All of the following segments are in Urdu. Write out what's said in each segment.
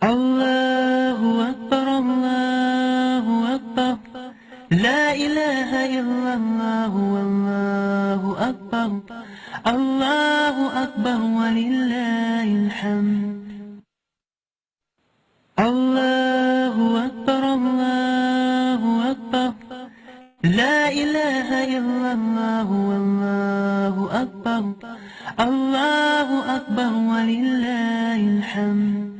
الله أكبر الله أكبر لا إله إلا الله والله أكبر الله أكبر ولله الحمد الله أكبر الله أكبر لا إله إلا الله والله أكبر الله أكبر ولله الحمد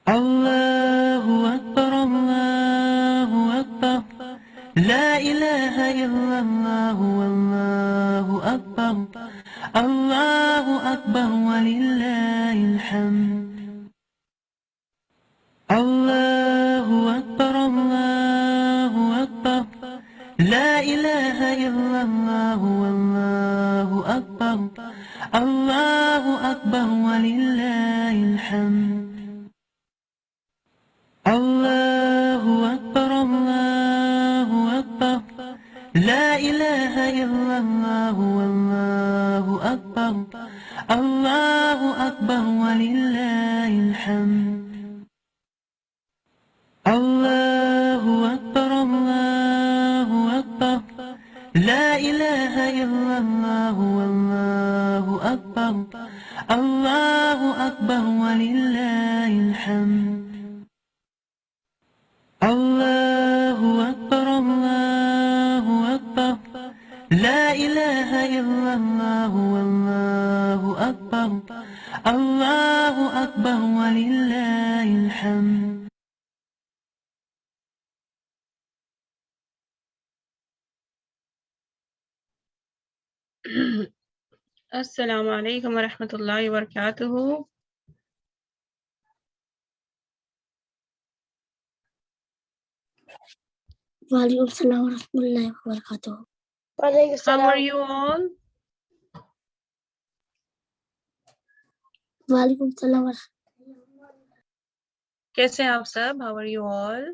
الله أكبر الله أكبر لا إله إلا الله والله أكبر الله أكبر ولله الحمد الله أكبر الله أكبر لا إله إلا الله والله أكبر الله أكبر ولله الحمد الله أكبر الله أكبر لا إله إلا الله والله أكبر الله أكبر ولله الحمد الله أكبر الله أكبر لا إله إلا الله والله أكبر الله أكبر ولله الحمد الله أكبر الله أكبر لا إله إلا الله والله أكبر الله أكبر ولله الحمد السلام علیکم ورحمۃ اللہ وبرکاتہ. وعلیکم السلام ورحمۃ اللہ وبرکاتہ. How are you all? وعلیکم السلام کیسے ہیں آپ سب؟ How are you all?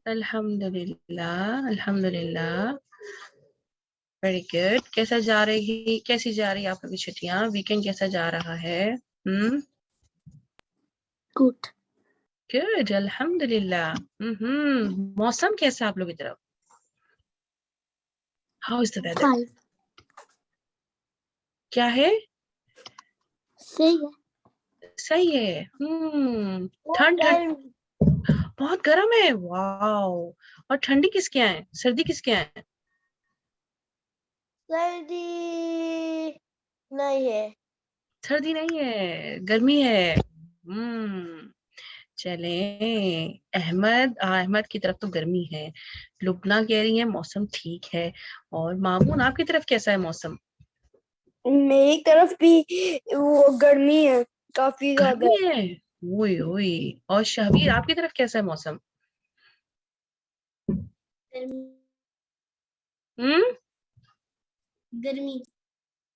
الحمدللہ الحمدللہ. Very good. کیسی جا رہی ہے آپ کی چھٹیاں؟ ویکینڈ کیسا جا رہا ہے؟ گڈ. گڈ الحمدللہ. موسم کیسا ہے آپ لوگ کی طرف؟ How is the weather? کیا ہے؟ صحیح ہے. ٹھنڈ بہت گرم ہے. واو. اور ٹھنڈی کس کے ہیں؟ سردی کس کے ہیں؟ سردی نہیں ہے، گرمی ہے. چلیں. احمد کی طرف تو گرمی ہے. لبنہ کہہ رہی ہے موسم ٹھیک ہے. اور مامون آپ کی طرف کیسا ہے موسم؟ میری طرف بھی وہ گرمی ہے، کافی زیادہ گرمی ہے. اوئی. اور شہبیر آپ کی طرف کیسا ہے موسم؟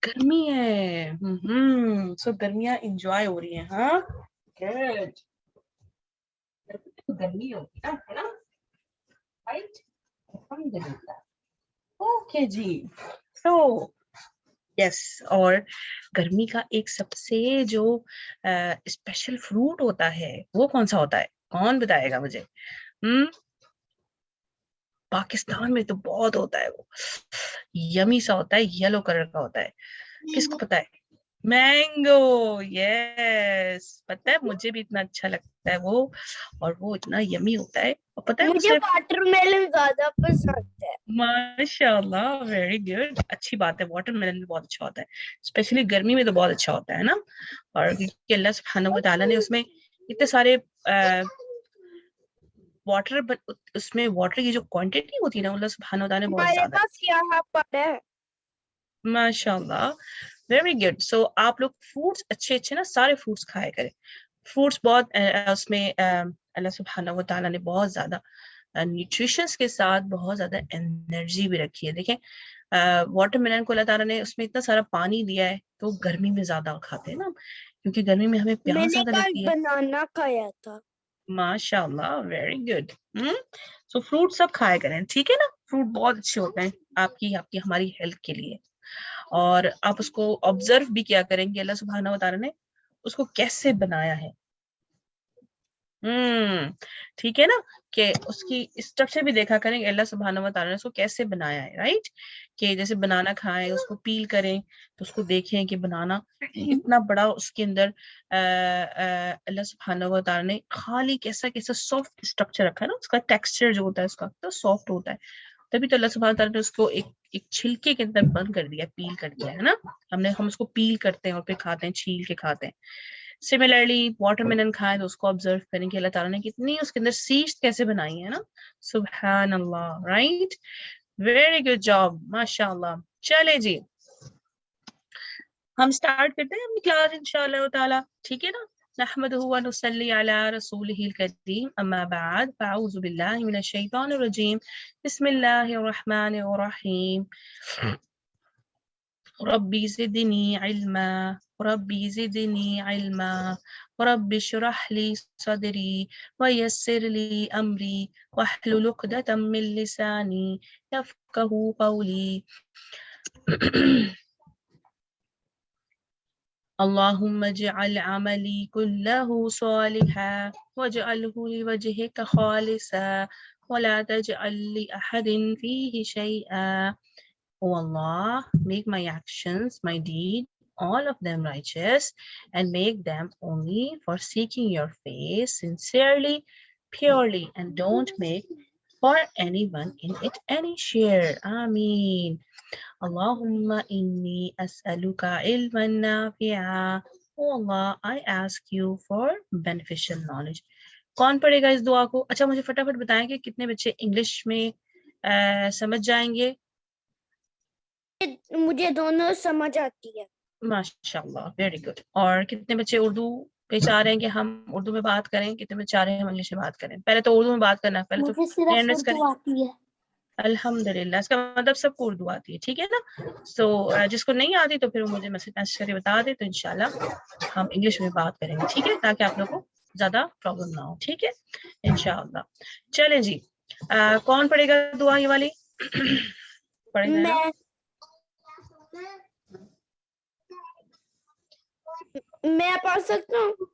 گرمی ہے. سو گرمیاں انجوائے ہو رہی ہیں. ہاں گڈ. گرمی ہوگی نا، ہے نا؟ رائٹ. الحمدللہ. اوکے جی. سو یس. اور گرمی کا ایک سب سے جو اسپیشل فروٹ ہوتا ہے وہ کون سا ہوتا ہے؟ کون بتائے گا مجھے؟ پاکستان میں تو بہت ہوتا ہے. وہ یمی سا ہوتا ہے، یلو کلر کا ہوتا ہے. کس کو پتا ہے؟ مینگو. یس پتا ہے، مجھے بھی اتنا اچھا لگتا ہے وہ. اور وہ اتنا یمی ہوتا ہے. اور پتا ہے مجھے واٹر میلن زیادہ پسند ہے. ماشاء اللہ. Very good. اچھی بات ہے. واٹر میلن بھی بہت اچھا ہوتا ہے، اسپیشلی گرمی میں تو بہت اچھا ہوتا ہے نا. اور کیونکہ اللہ سبحانہ و تعالیٰ نے اس میں اتنے سارے واٹر کی جو کوانٹٹی ہوتی ہے نا، اللہ سبحانہ و تعالیٰ نے بہت ہمارے زیادہ. پاس یہاں پر ہے. ماشاء اللہ. Very good. سو آپ لوگ فروٹس اچھے نا سارے فروٹس کھایا کریں. فروٹس بہت اس میں اللہ سبحانہ و تعالیٰ نے بہت زیادہ نیوٹریشنس کے ساتھ بہت زیادہ انرجی بھی رکھی ہے. دیکھیں واٹر میلن کو اللہ تعالیٰ نے اس میں اتنا سارا پانی دیا ہے تو گرمی میں زیادہ کھاتے ہیں نا، کیونکہ گرمی میں ہمیں میں پیاس نے زیادہ کل لگتی ہے. بنانا کھایا تھا. ماشاء اللہ. Very good. سو فروٹ سب کھایا کریں، ٹھیک ہے نا. فروٹ بہت اچھے ہوتے ہیں آپ کی ہماری ہیلتھ کے لیے. اور آپ اس کو آبزرو بھی کیا کریں گے اللہ سبحانہ و تعالیٰ نے اس کو کیسے بنایا ہے. ٹھیک ہے نا, کہ اس کی اسٹرکچر بھی دیکھا کریں اللہ سبحانہ و تعالیٰ نے اس کو کیسے بنایا ہے, رائٹ, کہ جیسے بنانا کھائیں اس کو پیل کریں تو اس کو دیکھیں کہ بنانا اتنا بڑا اس کے اندر اللہ سبحانہ و تعالیٰ نے خالی کیسا کیسا سافٹ اسٹرکچر رکھا ہے نا, اس کا ٹیکسچر جو ہوتا ہے اس کا تو سافٹ ہوتا ہے, تبھی تو اللہ سبحانہ تعالیٰ نے اس کو ایک چھلکے کے اندر بند کر دیا, پیل کر دیا ہے نا. ہم اس کو پیل کرتے ہیں اور پھر کھاتے ہیں, چھیل کے کھاتے ہیں. سملرلی واٹر ملن کھائیں تو اس کو آبزرو کریں کہ اللہ تعالیٰ نے کتنی اس کے اندر سیڈس کیسے بنائی ہیں نا. سبحان اللہ, رائٹ, ویری گڈ جاب, ماشاء اللہ. چلے جی ہم سٹارٹ کرتے ہیں اپنی کلاس انشاءاللہ تعالی, ٹھیک ہے نا. نحمدہ ونصلی علی رسولہ الکریم, اما بعد, فاعوذ باللہ من الشیطان الرجیم, بسم اللہ الرحمن الرحیم. ربی زدنی علما ربی زدنی علما رب اشرح لی صدری ویسر لی امری واحلل عقدۃ من لسانی یفقہوا قولی. اللهم اجعل عملي كله صالحا واجعله لوجهك خالصا ولا تجعل لأحد فيه شيئا. O Allah, make my actions, my deed, all of them righteous, and make them only for seeking your face sincerely, purely, and don't make for anyone in it any share. Ameen. Allahumma inni as'aluka ilman nafi'a. Oh Allah, I ask you for beneficial knowledge. کون پڑھے گا اس دعا کو؟ اچھا مجھے فٹافٹ بتائیں کہ کتنے بچے انگلش میں سمجھ جائیں گے؟ مجھے دونوں سمجھ آتی ہے. ماشاء اللہ, ویری گڈ. اور کتنے بچے اردو پہ چاہ رہے ہیں کہ ہم اردو میں بات کریں؟ کتنے بچے چاہ رہے ہیں ہم انگلش میں بات کریں؟ پہلے تو اردو میں بات کرنا ہے, پہلے تو مجھے صرف اردو آتی ہے. الحمدللہ, اس کا مطلب سب کو اردو آتی ہے, ٹھیک ہے نا. سو جس کو نہیں آتی تو پھر مجھے میسج کر کے بتا دے, تو انشاءاللہ ہم انگلش میں بات کریں گے, ٹھیک ہے, تاکہ آپ لوگوں کو زیادہ پرابلم نہ ہو, ٹھیک ہے انشاءاللہ. چلیں جی, کون پڑھے گا دعا یہ والی؟ پڑھیں گے نا؟ میں پڑھ سکتا ہوں.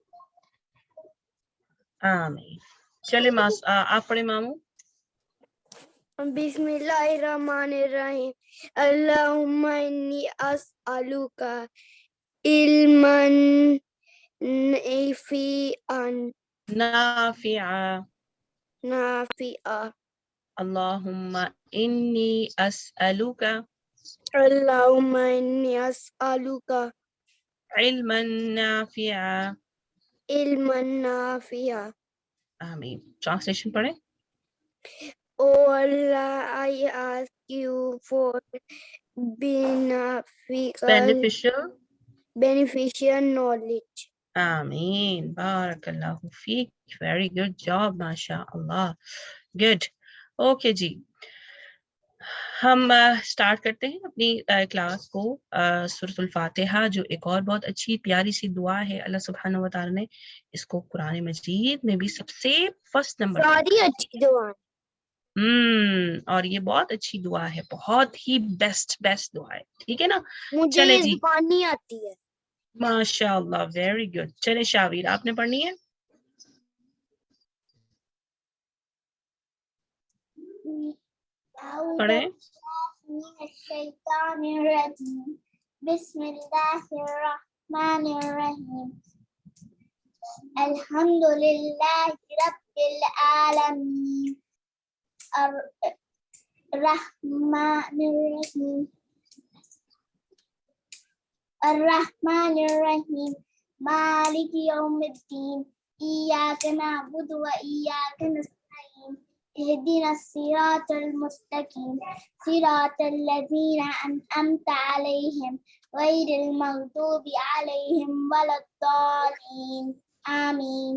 آمین. چلے آپ پڑھیں ماموں. بسم اللہ الرحمن الرحیم. اللہم انی اسألوکا علما نافعا. اللہم انی اسألوکا اللہم انی اسألوکا علما نافعا. علما نافعا. آمین. ٹرانسلیشن پڑھیں. Oh Allah, I ask you for beneficial knowledge. آمین. بارک اللہ فیک. ویری گڈ جاب, ماشاء اللہ. گڈ. اوکے جی, ہم سٹارٹ کرتے ہیں اپنی کلاس کو. سورۃ الفاتحہ جو ایک اور بہت اچھی پیاری سی دعا ہے, اللہ سبحانہ و تعالیٰ نے اس کو قرآن مجید میں بھی سب سے فرسٹ نمبر ساری اچھی دعا. اور یہ بہت اچھی دعا ہے, بہت ہی بیسٹ دعا ہے, ٹھیک ہے نا. مجھے چلے جی, زبان نہیں آتی ہے. ماشاء اللہ, ویری گڈ. چلے شاویر, آپ نے پڑھنی ہے. پڑھیں. بسم اللہ الرحمن الرحیم. الحمد للہ رب العالمین الرحمن الرحیم مالک یوم الدین ایاک نعبد و ایاک نستعین اهدنا الصراط المستقیم صراط الذین انعمت علیہم غیر المغضوب علیہم ولا الضالین. آمین.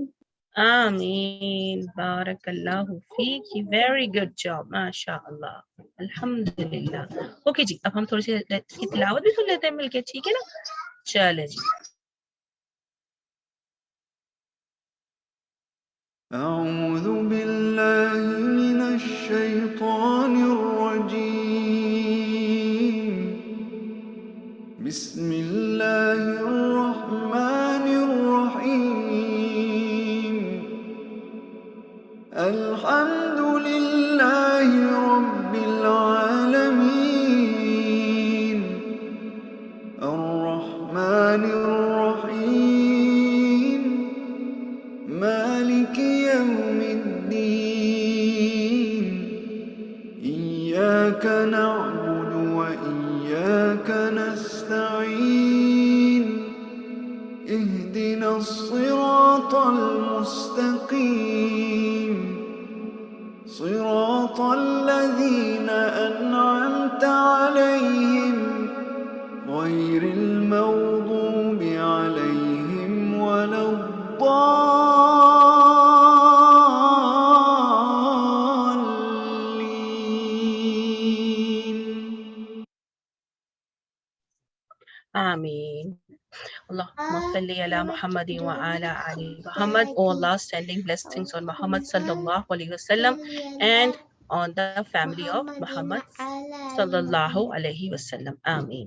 آمین. بارک اللہ فیک. ویری گڈ جاب, ماشاء اللہ, الحمدللہ. اوکے جی, اب ہم تھوڑی سی اس کی تلاوت بھی سن لیتے ہیں مل کے, ٹھیک ہے نا. چلے جی. أعوذ بالله من الشيطان الرجيم. إياك نعبد وإياك نستعين اهدنا الصراط المستقيم صراط الذين أنعمت عليهم غير المغضوب عليهم ولا الضالين. Ameen. Allahumma salli ala Muhammadin wa ala ali Muhammad. Oh Allah, sending blessings on Muhammad sallallahu alaihi wasallam and on the family of Muhammad sallallahu alaihi wasallam. Ameen.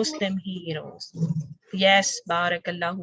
Muslim heroes. Yes, barakallahu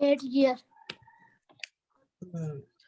8 years.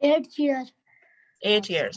8 years. 8 years.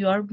You are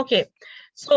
Okay. So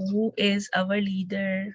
Who is our leader?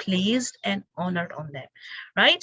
pleased and honored on them. right.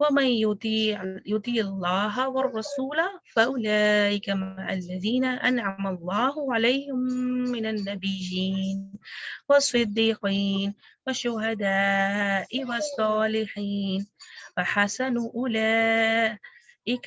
وَمَن يُطِيعِ اللَّهَ وَالرَّسُولَ فَأُولَئِكَ مَعَ الَّذِينَ أَنْعَمَ اللَّهُ عَلَيْهِم مِّنَ النَّبِيِّينَ وَالصِّدِّيقِينَ وَالشُّهَدَاءِ وَالصَّالِحِينَ وَحَسُنَ أُولَئِكَ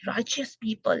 righteous people,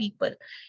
people,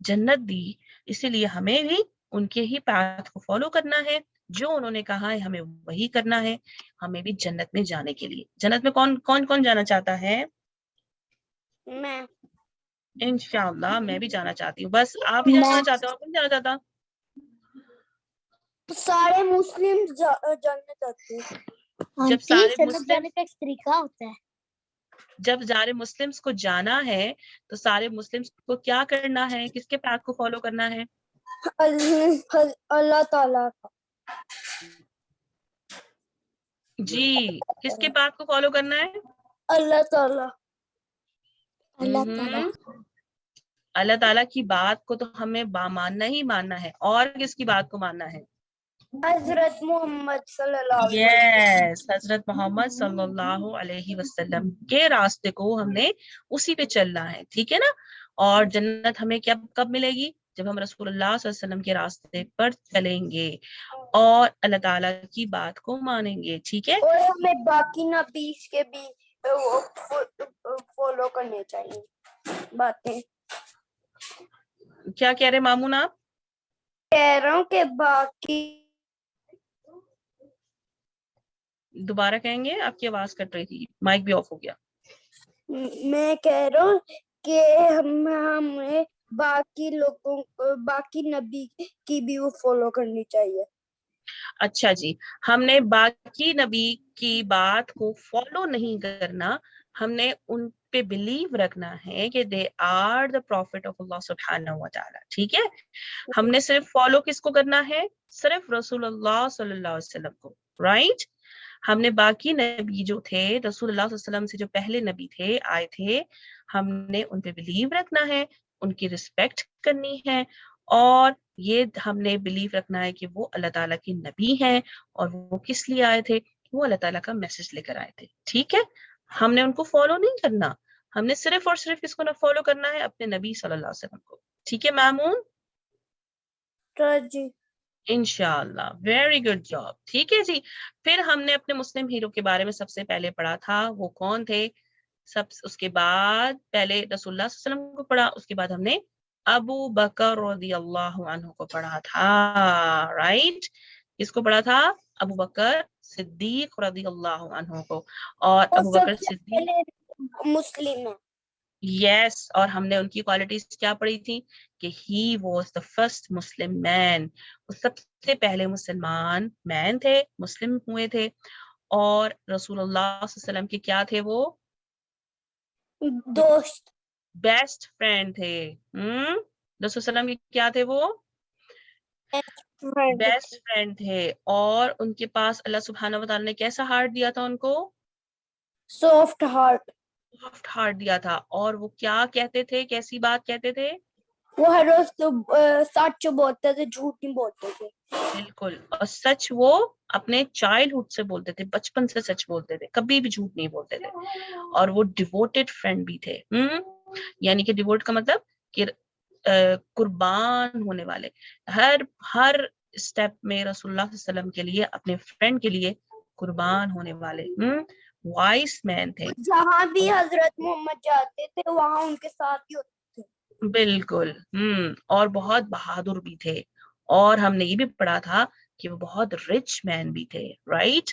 جنت دی، اسی لیے ہمیں بھی ان کے ہی پاتھ کو فالو کرنا ہے، جو انہوں نے کہا ہے ہمیں وہی کرنا ہے، ہمیں بھی جنت میں جانے کے لیے۔ جنت میں کون کون کون جانا چاہتا ہے؟ میں انشاءاللہ میں بھی جانا چاہتی ہوں، بس آپ بھی جانا چاہتے ہو، آپ نہیں جانا چاہتا؟ سارے مسلم جنت جاتے ہیں۔ جب سارے جنت مسلم جانے کا ایک طریقہ ہوتا ہے۔ جب سارے مسلمس کو جانا ہے تو سارے مسلمس کو کیا کرنا ہے؟ کس کے پاتھ کو فالو کرنا ہے؟ اللہ تعالیٰ کا۔ جی، کس کے پاتھ کو فالو کرنا ہے؟ اللہ تعالیٰ۔ اللہ تعالیٰ اللہ تعالیٰ کی بات کو تو ہمیں ماننا ہی ماننا ہے، اور کس کی بات کو ماننا ہے؟ حضرت محمد صلی اللہ علیہ وسلم۔ یس، حضرت محمد صلی اللہ علیہ وسلم کے راستے کو ہم نے اسی پہ چلنا ہے، ٹھیک ہے نا؟ اور جنت ہمیں کب ملے گی؟ جب ہم رسول اللہ صلی اللہ علیہ وسلم کے راستے پر چلیں گے اور اللہ تعالیٰ کی بات کو مانیں گے، ٹھیک ہے؟ اور ہمیں باقی نبیز کے بھی فالو کرنے چاہیے باتیں۔ کیا کہہ رہے مامون آپ؟ کہہ رہا ہوں کہ باقی، دوبارہ کہیں گے؟ آپ کی آواز کٹ رہی تھی، مائک بھی آف ہو گیا۔ میں کہہ رہا ہوں کہ ہمیں باقی لوگوں باقی نبی کی بھی وہ فالو کرنی چاہیے۔ اچھا جی، ہم نے باقی نبی کی بات کو فالو نہیں کرنا، ہم نے ان پہ بلیو رکھنا ہے کہ they are the prophet of اللہ سبحانہ و تعالی، ٹھیک ہے؟ ہم نے صرف فالو کس کو کرنا ہے؟ صرف رسول اللہ صلی اللہ علیہ وسلم کو، رائٹ؟ ہم نے باقی نبی جو تھے، رسول اللہ صلی اللہ علیہ وسلم سے جو پہلے نبی تھے، آئے تھے، ہم نے ان پہ بلیو رکھنا ہے، ان کی رسپیکٹ کرنی ہے، اور یہ ہم نے بلیو رکھنا ہے کہ وہ اللہ تعالیٰ کے نبی ہیں، اور وہ کس لیے آئے تھے؟ وہ اللہ تعالیٰ کا میسج لے کر آئے تھے، ٹھیک ہے؟ ہم نے ان کو فالو نہیں کرنا، ہم نے صرف اور صرف کس کو نہ فالو کرنا ہے؟ اپنے نبی صلی اللہ علیہ وسلم کو، ٹھیک ہے مامون؟ جی انشاءاللہ، ویری گڈ جاب، ٹھیک ہے جی۔ پھر ہم نے اپنے مسلم ہیرو کے بارے میں سب سے پہلے پڑھا تھا، وہ کون تھے؟ اس کے بعد پہلے رسول اللہ صلی اللہ علیہ وسلم کو پڑھا، اس کے بعد ہم نے ابو بکر رضی اللہ عنہ کو پڑھا تھا، رائٹ؟ کس کو پڑھا تھا؟ ابو بکر صدیق رضی اللہ عنہ کو۔ اور وہ ابو بکر سب سے صدیق، پہلے مسلم ہے۔ یس، اور ہم نے ان کی کوالٹیز کیا پڑھی تھی؟ کہ ہی واز دا فرسٹ مسلم مین، وہ سب سے پہلے مسلمان مین تھے، مسلم ہوئے تھے، اور رسول اللہ صلی اللہ علیہ وسلم کے کیا تھے؟ وہ دوست، بیسٹ فرینڈ تھے۔ رسول اللہ علیہ وسلم کے کیا تھے؟ وہ بیسٹ فرینڈ تھے، اور ان کے پاس اللہ سبحانہ و تعالیٰ نے کیسا ہارٹ دیا تھا ان کو؟ Soft heart. سافٹ ہارٹ دیا تھا، اور وہ کیا کہتے تھے؟ کیسی بات کہتے تھے؟ وہ ہر روز سچ بولتے تھے، جھوٹ نہیں بولتے تھے۔ بالکل، اور سچ وہ اپنے چائلڈ ہوڈ سے بولتے تھے، بچپن سے سچ بولتے تھے، کبھی بھی جھوٹ نہیں بولتے تھے، اور وہ ڈیووٹڈ فرینڈ بھی تھے۔ یعنی کہ ڈیووٹ کا مطلب کہ قربان ہونے والے، ہر اسٹیپ میں رسول اللہ صلی اللہ علیہ وسلم کے لیے، اپنے فرینڈ کے لیے قربان ہونے والے وائس مین تھے۔ جہاں بھی حضرت محمد جاتے تھے وہاں ان کے ساتھ ہی ہوتے تھے۔ بالکل، اور بہت بہادر بھی تھے، اور ہم نے یہ بھی پڑھا تھا کہ وہ بہت رچ مین بھی تھے، رائٹ؟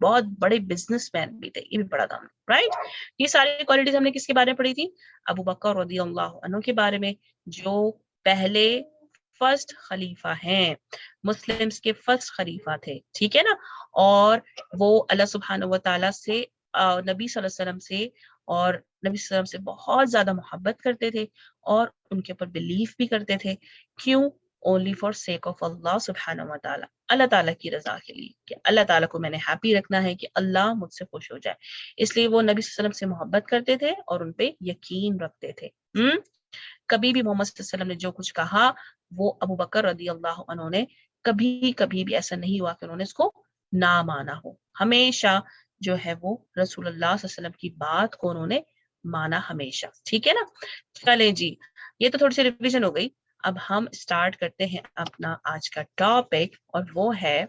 بہت بڑے بزنس مین بھی تھے، یہ بھی پڑھا تھا ہم نے، رائٹ؟ یہ ساری کوالٹیز ہم نے کس کے بارے میں پڑھی تھی؟ ابو بکر رضی اللہ عنہ کے بارے میں، جو پہلے فرسٹ خلیفہ ہیں، مسلمس کے فرسٹ خلیفہ تھے، ٹھیک ہے نا؟ اور وہ اللہ سبحانہ و تعالیٰ سے، نبی صلی اللہ علیہ وسلم سے، اور نبی صلی اللہ علیہ وسلم سے بہت زیادہ محبت کرتے تھے، اور ان کے اوپر بلیف بھی کرتے تھے۔ کیوں؟ اونلی فار سیک آف اللہ سبحانہ و تعالیٰ، اللہ تعالیٰ کی رضا کے لیے، کہ اللہ تعالیٰ کو میں نے ہیپی رکھنا ہے، کہ اللہ مجھ سے خوش ہو جائے، اس لیے وہ نبی صلی اللہ علیہ وسلم سے محبت کرتے تھے اور ان پہ یقین رکھتے تھے۔ کبھی بھی محمد صلی اللہ علیہ وسلم نے جو کچھ کہا، وہ ابو بکر رضی اللہ عنہ نے کبھی بھی ایسا نہیں ہوا کہ انہوں نے اس کو نہ مانا ہو، ہمیشہ جو ہے وہ رسول اللہ صلی اللہ علیہ وسلم کی بات کو انہوں نے مانا ہمیشہ، ٹھیک ہے نا؟ چلیں جی، یہ تو تھوڑی سی ریویژن ہو گئی، اب ہم اسٹارٹ کرتے ہیں اپنا آج کا ٹاپک، اور وہ ہے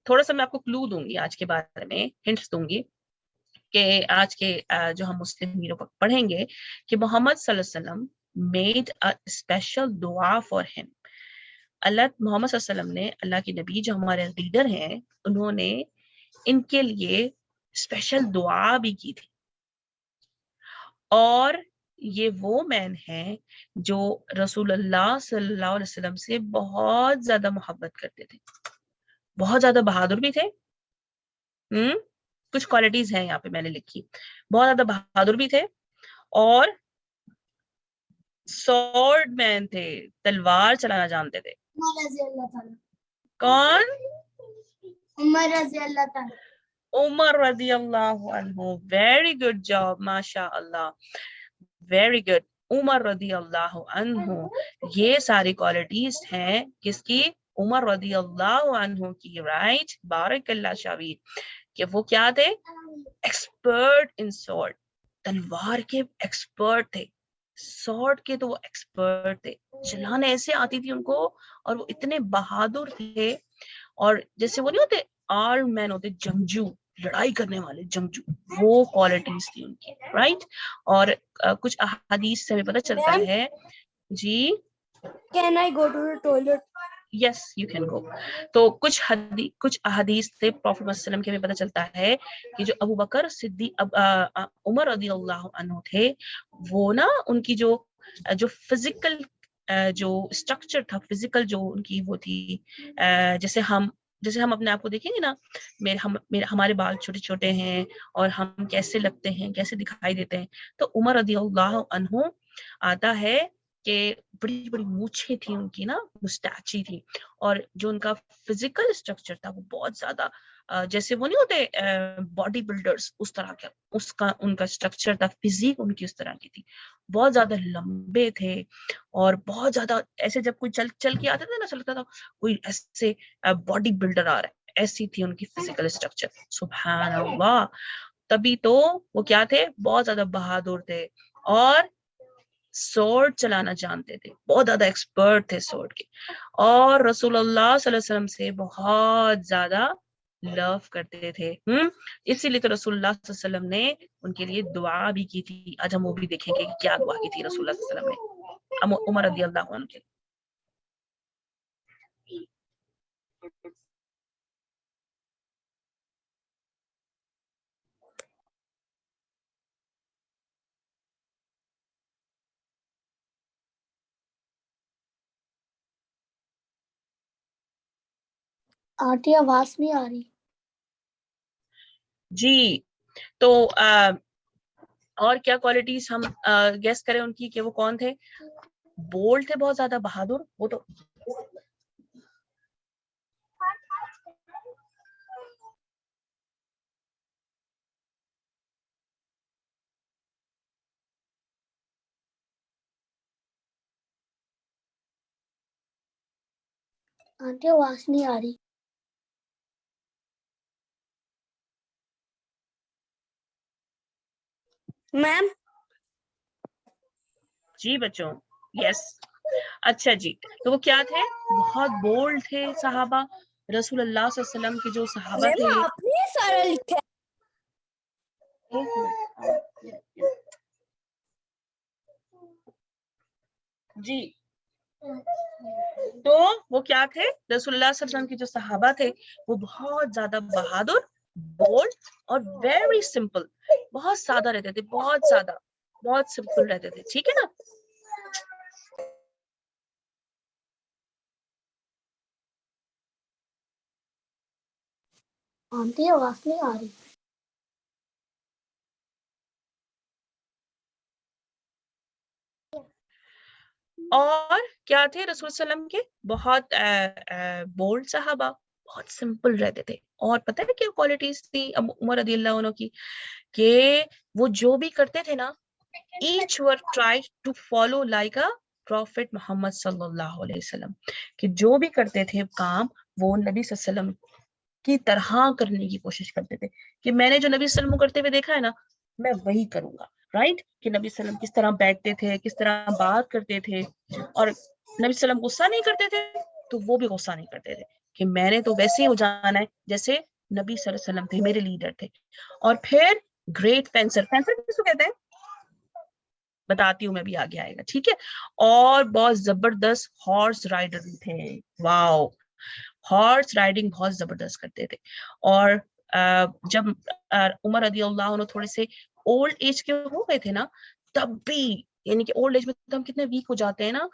تھوڑا سا میں آپ کو کلو دوں گی آج کے بارے میں، ہنٹس دوں گی کہ آج کے جو ہم مسلم ہیرو پڑھیں گے، کہ محمد صلی اللہ علیہ وسلم made a special dua for him. اللہ محمد صلی اللہ علیہ وسلم نے, اللہ کے نبی جو ہمارے لیڈر ہیں, انہوں نے ان کے لیے اسپیشل دعا بھی کی تھی. اور یہ وہ مین ہیں جو رسول اللہ صلی اللہ علیہ وسلم سے بہت زیادہ محبت کرتے تھے, بہت زیادہ بہادر بھی تھے. کچھ کوالٹیز ہیں یہاں پہ میں نے لکھی. بہت زیادہ بہادر بھی تھے اور سورڈ مین تھے, تلوار چلانا جانتے تھے. عمر رضی اللہ تعالیٰ. کون؟ عمر رضی اللہ تعالیٰ. عمر رضی اللہ عنہ. ویری گڈ جاب, ماشاء اللہ, ویری گڈ. عمر رضی اللہ عنہ, یہ ساری کوالٹیز ہیں کس کی؟ عمر رضی اللہ عنہ کی. رائٹ, بارک اللہ شاوید. کہ وہ کیا تھے؟ ایکسپرٹ ان سورڈ, تلوار کے ایکسپرٹ تھے. سورڈ کے تو وہ ایکسپرٹ تھے, چلانے ایسے آتی تھی ان کو, اور وہ اتنے بہادر تھے. اور جیسے وہ نہیں ہوتے آرم مین ہوتے, جنگجو, لڑائی کرنے والے جنگجو, وہ کوالٹیز تھی ان کی. رائٹ. اور کچھ احادیث سے ہمیں پتہ چلتا ہے. جی, Can I go to the toilet? Yes you can go. تو کچھ احادیث سے پروفیٹ صلی اللہ علیہ وسلم کے ہمیں پتہ چلتا ہے کہ جو ابو بکر صدیق عمر رضی اللہ عنہ تھے, وہ نا ان کی جو فزیکل جو اسٹرکچر تھا, فزیکل جو ان کی وہ تھی, جیسے ہم اپنے آپ کو دیکھیں گے نا, ہمارے بال چھوٹے چھوٹے ہیں اور ہم کیسے لگتے ہیں, کیسے دکھائی دیتے ہیں. تو عمر رضی اللہ عنہ آتا ہے کہ بڑی بڑی مونچھیں تھیں ان کی نا, مسٹیچی تھی, اور جو ان کا فزیکل اسٹرکچر تھا وہ بہت زیادہ جیسے وہ نہیں ہوتے باڈی بلڈرز, اس طرح کا ان کا اسٹرکچر تھا, فزیک ان کی اس طرح کی تھی. بہت زیادہ لمبے تھے اور بہت زیادہ ایسے, جب کوئی چل کے آتے تھے نا, چلتا تھا کوئی ایسے باڈی بلڈر آ رہا ہے, ایسی تھی ان کی فزیکل اسٹرکچر. سبحان اللہ. تبھی تو وہ کیا تھے؟ بہت زیادہ بہادر تھے اور سورڈ چلانا جانتے تھے, بہت زیادہ ایکسپرٹ تھے سورڈ کے, اور رسول اللہ صلی اللہ علیہ وسلم سے بہت زیادہ لو کرتے تھے. اسی لیے تو رسول اللہ صلی اللہ علیہ وسلم نے ان کے لیے دعا بھی کی تھی. آج ہم وہ بھی دیکھیں گے کہ کیا دعا کی تھی رسول اللہ صلی اللہ علیہ وسلم نے عمر رضی اللہ عنہ کے. آنٹی آواز نہیں آ رہی. جی, تو اور کیا کوالٹیز ہم گیس کریں ان کی کہ وہ کون تھے؟ بولڈ تھے, بہت زیادہ بہادر. وہ تو آنٹی آواز نہیں آ رہی. میم. جی بچوں, یس. اچھا جی, تو وہ کیا تھے؟ بہت بولڈ تھے صحابہ. رسول اللہ صلی اللہ علیہ وسلم کے جو صحابہ تھے, آپ نے سارا لکھا جی, تو وہ کیا تھے؟ رسول اللہ صلی اللہ علیہ وسلم کے جو صحابہ تھے وہ بہت زیادہ بہادر, بولڈ اور ویری سمپل, بہت سادہ رہتے تھے, بہت سادہ, بہت سمپل رہتے تھے. ٹھیک ہے نا. آنٹی آواز نہیں آ رہی. اور کیا تھے رسول صلی اللہ علیہ وسلم کے؟ بہت بولڈ صحابہ, بہت سمپل رہتے تھے. اور پتہ ہے کیا کوالٹیز تھی عمر رضی اللہ عنہ کی؟ کہ وہ جو بھی کرتے تھے نا, each were tried to follow like a prophet محمد صلی اللہ علیہ وسلم, کہ جو بھی کرتے تھے کام وہ نبی صلی اللہ علیہ وسلم کی طرح کرنے کی کوشش کرتے تھے, کہ میں نے جو نبی صلی اللہ علیہ وسلم کو کرتے ہوئے دیکھا ہے نا, میں وہی کروں گا. رائٹ, کہ نبی صلی اللہ علیہ وسلم کس طرح بیٹھتے تھے, کس طرح بات کرتے تھے, اور نبی صلی اللہ علیہ وسلم غصہ نہیں کرتے تھے تو وہ بھی غصہ نہیں کرتے تھے, کہ میں نے تو ویسے ہی ہو جانا ہے جیسے نبی صلی اللہ علیہ وسلم تھے, میرے لیڈر تھے. اور پھر گریٹ فینسر, فینسر کس کو کہتے ہیں؟ بتاتی ہوں میں بھی آگے آئے گا, ٹھیک ہے. اور بہت زبردست ہارس رائڈر بھی تھے. واو, ہارس رائڈنگ بہت زبردست کرتے تھے. اور جب عمر رضی اللہ عنہ تھوڑے سے اولڈ ایج کے ہو گئے تھے نا, تب بھی, یعنی کہ اولڈ ایج میں تو ہم کتنے ویک ہو جاتے ہیں نا,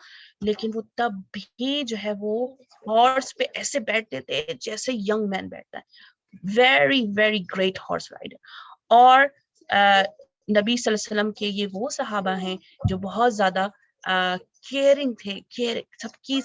لیکن وہ تب بھی جو ہے وہ ہارس پہ ایسے بیٹھتے تھے جیسے ینگ مین بیٹھتا ہے. Very very great horse rider. اور نبی صلی اللہ علیہ وسلم کے یہ وہ صحابہ ہیں جو بہت زیادہ کیئرنگ تھے, سب کی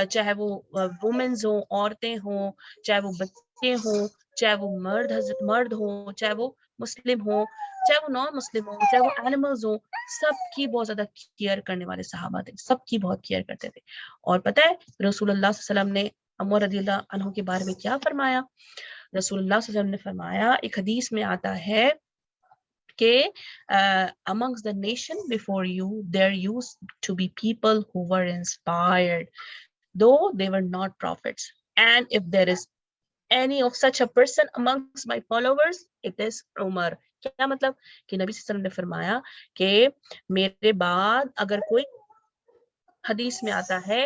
چاہے وہ وومنز ہوں, عورتیں ہوں, چاہے وہ بچے ہوں, چاہے وہ مرد ہوں, چاہے وہ مسلم ہوں, چاہے وہ نان مسلم ہوں, چاہے وہ اینیملز ہوں, سب کی بہت زیادہ کیئر کرنے والے صحابہ تھے, سب کی بہت کیئر کرتے تھے. اور پتہ ہے رسول اللہ صلی اللہ علیہ وسلم نے عمر رضی اللہ عنہ کے بارے میں کیا فرمایا؟ رسول اللہ صلی اللہ علیہ وسلم نے فرمایا, ایک حدیث میں آتا ہے کہ amongst the nation before you there used to be people who were inspired though they were not prophets, and if there is any of such a person amongst my followers it is Umar. کیا مطلب کہ نبی صلی اللہ علیہ وسلم نے فرمایا کہ میرے بعد اگر کوئی, حدیث میں آتا ہے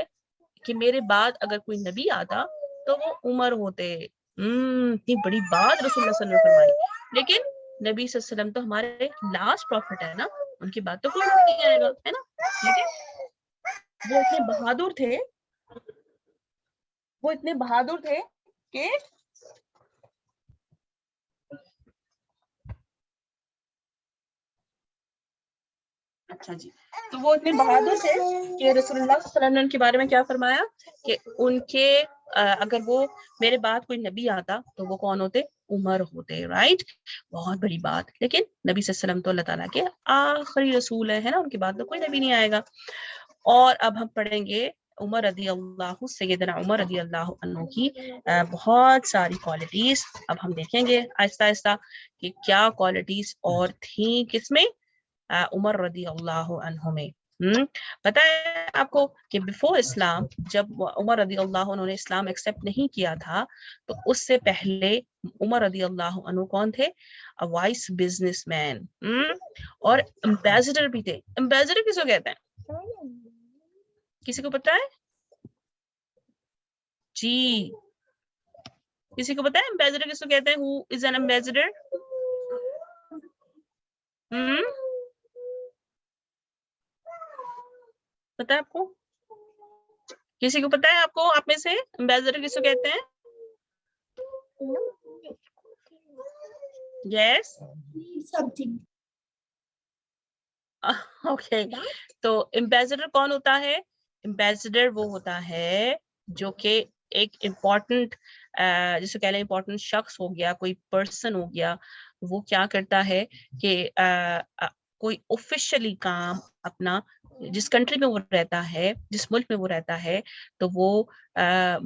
کہ میرے بعد اگر کوئی نبی آتا تو وہ عمر ہوتے. اتنی بڑی بات رسول اللہ صلی اللہ علیہ وسلم نے فرمائی. لیکن نبی صلی اللہ علیہ وسلم تو ہمارے لاسٹ پروفٹ ہے نا, ان کی بات تو کوئی نہیں آئے گا, ہے نا. لیکن وہ اتنے بہادر تھے, وہ اتنے بہادر تھے کہ اچھا جی, تو وہ اتنے بہادر تھے کہ رسول اللہ صلی اللہ علیہ وسلم نے ان کے بارے میں کیا فرمایا کہ ان کے اگر وہ میرے بعد کوئی نبی آتا تو وہ کون ہوتے؟ عمر ہوتے. رائٹ, بہت بڑی بات. لیکن نبی صلی اللہ علیہ وسلم تو اللہ تعالیٰ کے آخری رسول ہے نا, ان کے بعد تو کوئی نبی نہیں آئے گا. اور اب ہم پڑھیں گے عمر رضی اللہ, سیدنا عمر رضی اللہ عنہ کی بہت ساری کوالٹیز. اب ہم دیکھیں گے آہستہ آہستہ کہ کیا کوالٹیز اور تھیں کس میں, عمر رضی اللہ عنہ میں. پتہ ہے آپ کو کہ بیفور اسلام, جب عمر رضی اللہ عنہ نے اسلام ایکسیپٹ نہیں کیا تھا, تو اس سے پہلے عمر رضی اللہ عنہ کون تھے؟ وائس بزنس مین اور امبیسڈر بھی تھے. امبیسڈر کس کو کہتے ہیں؟ کسی کو پتا ہے جی؟ کسی کو پتا ہے امبیسڈر کس کو کہتے ہیں؟ ہو از این امبیسڈر؟ پتا ہے آپ کو؟ کسی کو پتا ہے آپ کو, آپ میں سے امبیسڈر کس کو کہتے ہیں؟ یس, اوکے. تو امبیسڈر کون ہوتا ہے؟ امبیسڈر وہ ہوتا ہے جو کہ ایک امپورٹنٹ, جسے کہہ لیں امپورٹنٹ شخص ہو گیا, کوئی پرسن ہو گیا, وہ کیا کرتا ہے کہ کوئی آفیشلی کام اپنا جس کنٹری میں وہ رہتا ہے, جس ملک میں وہ رہتا ہے, تو وہ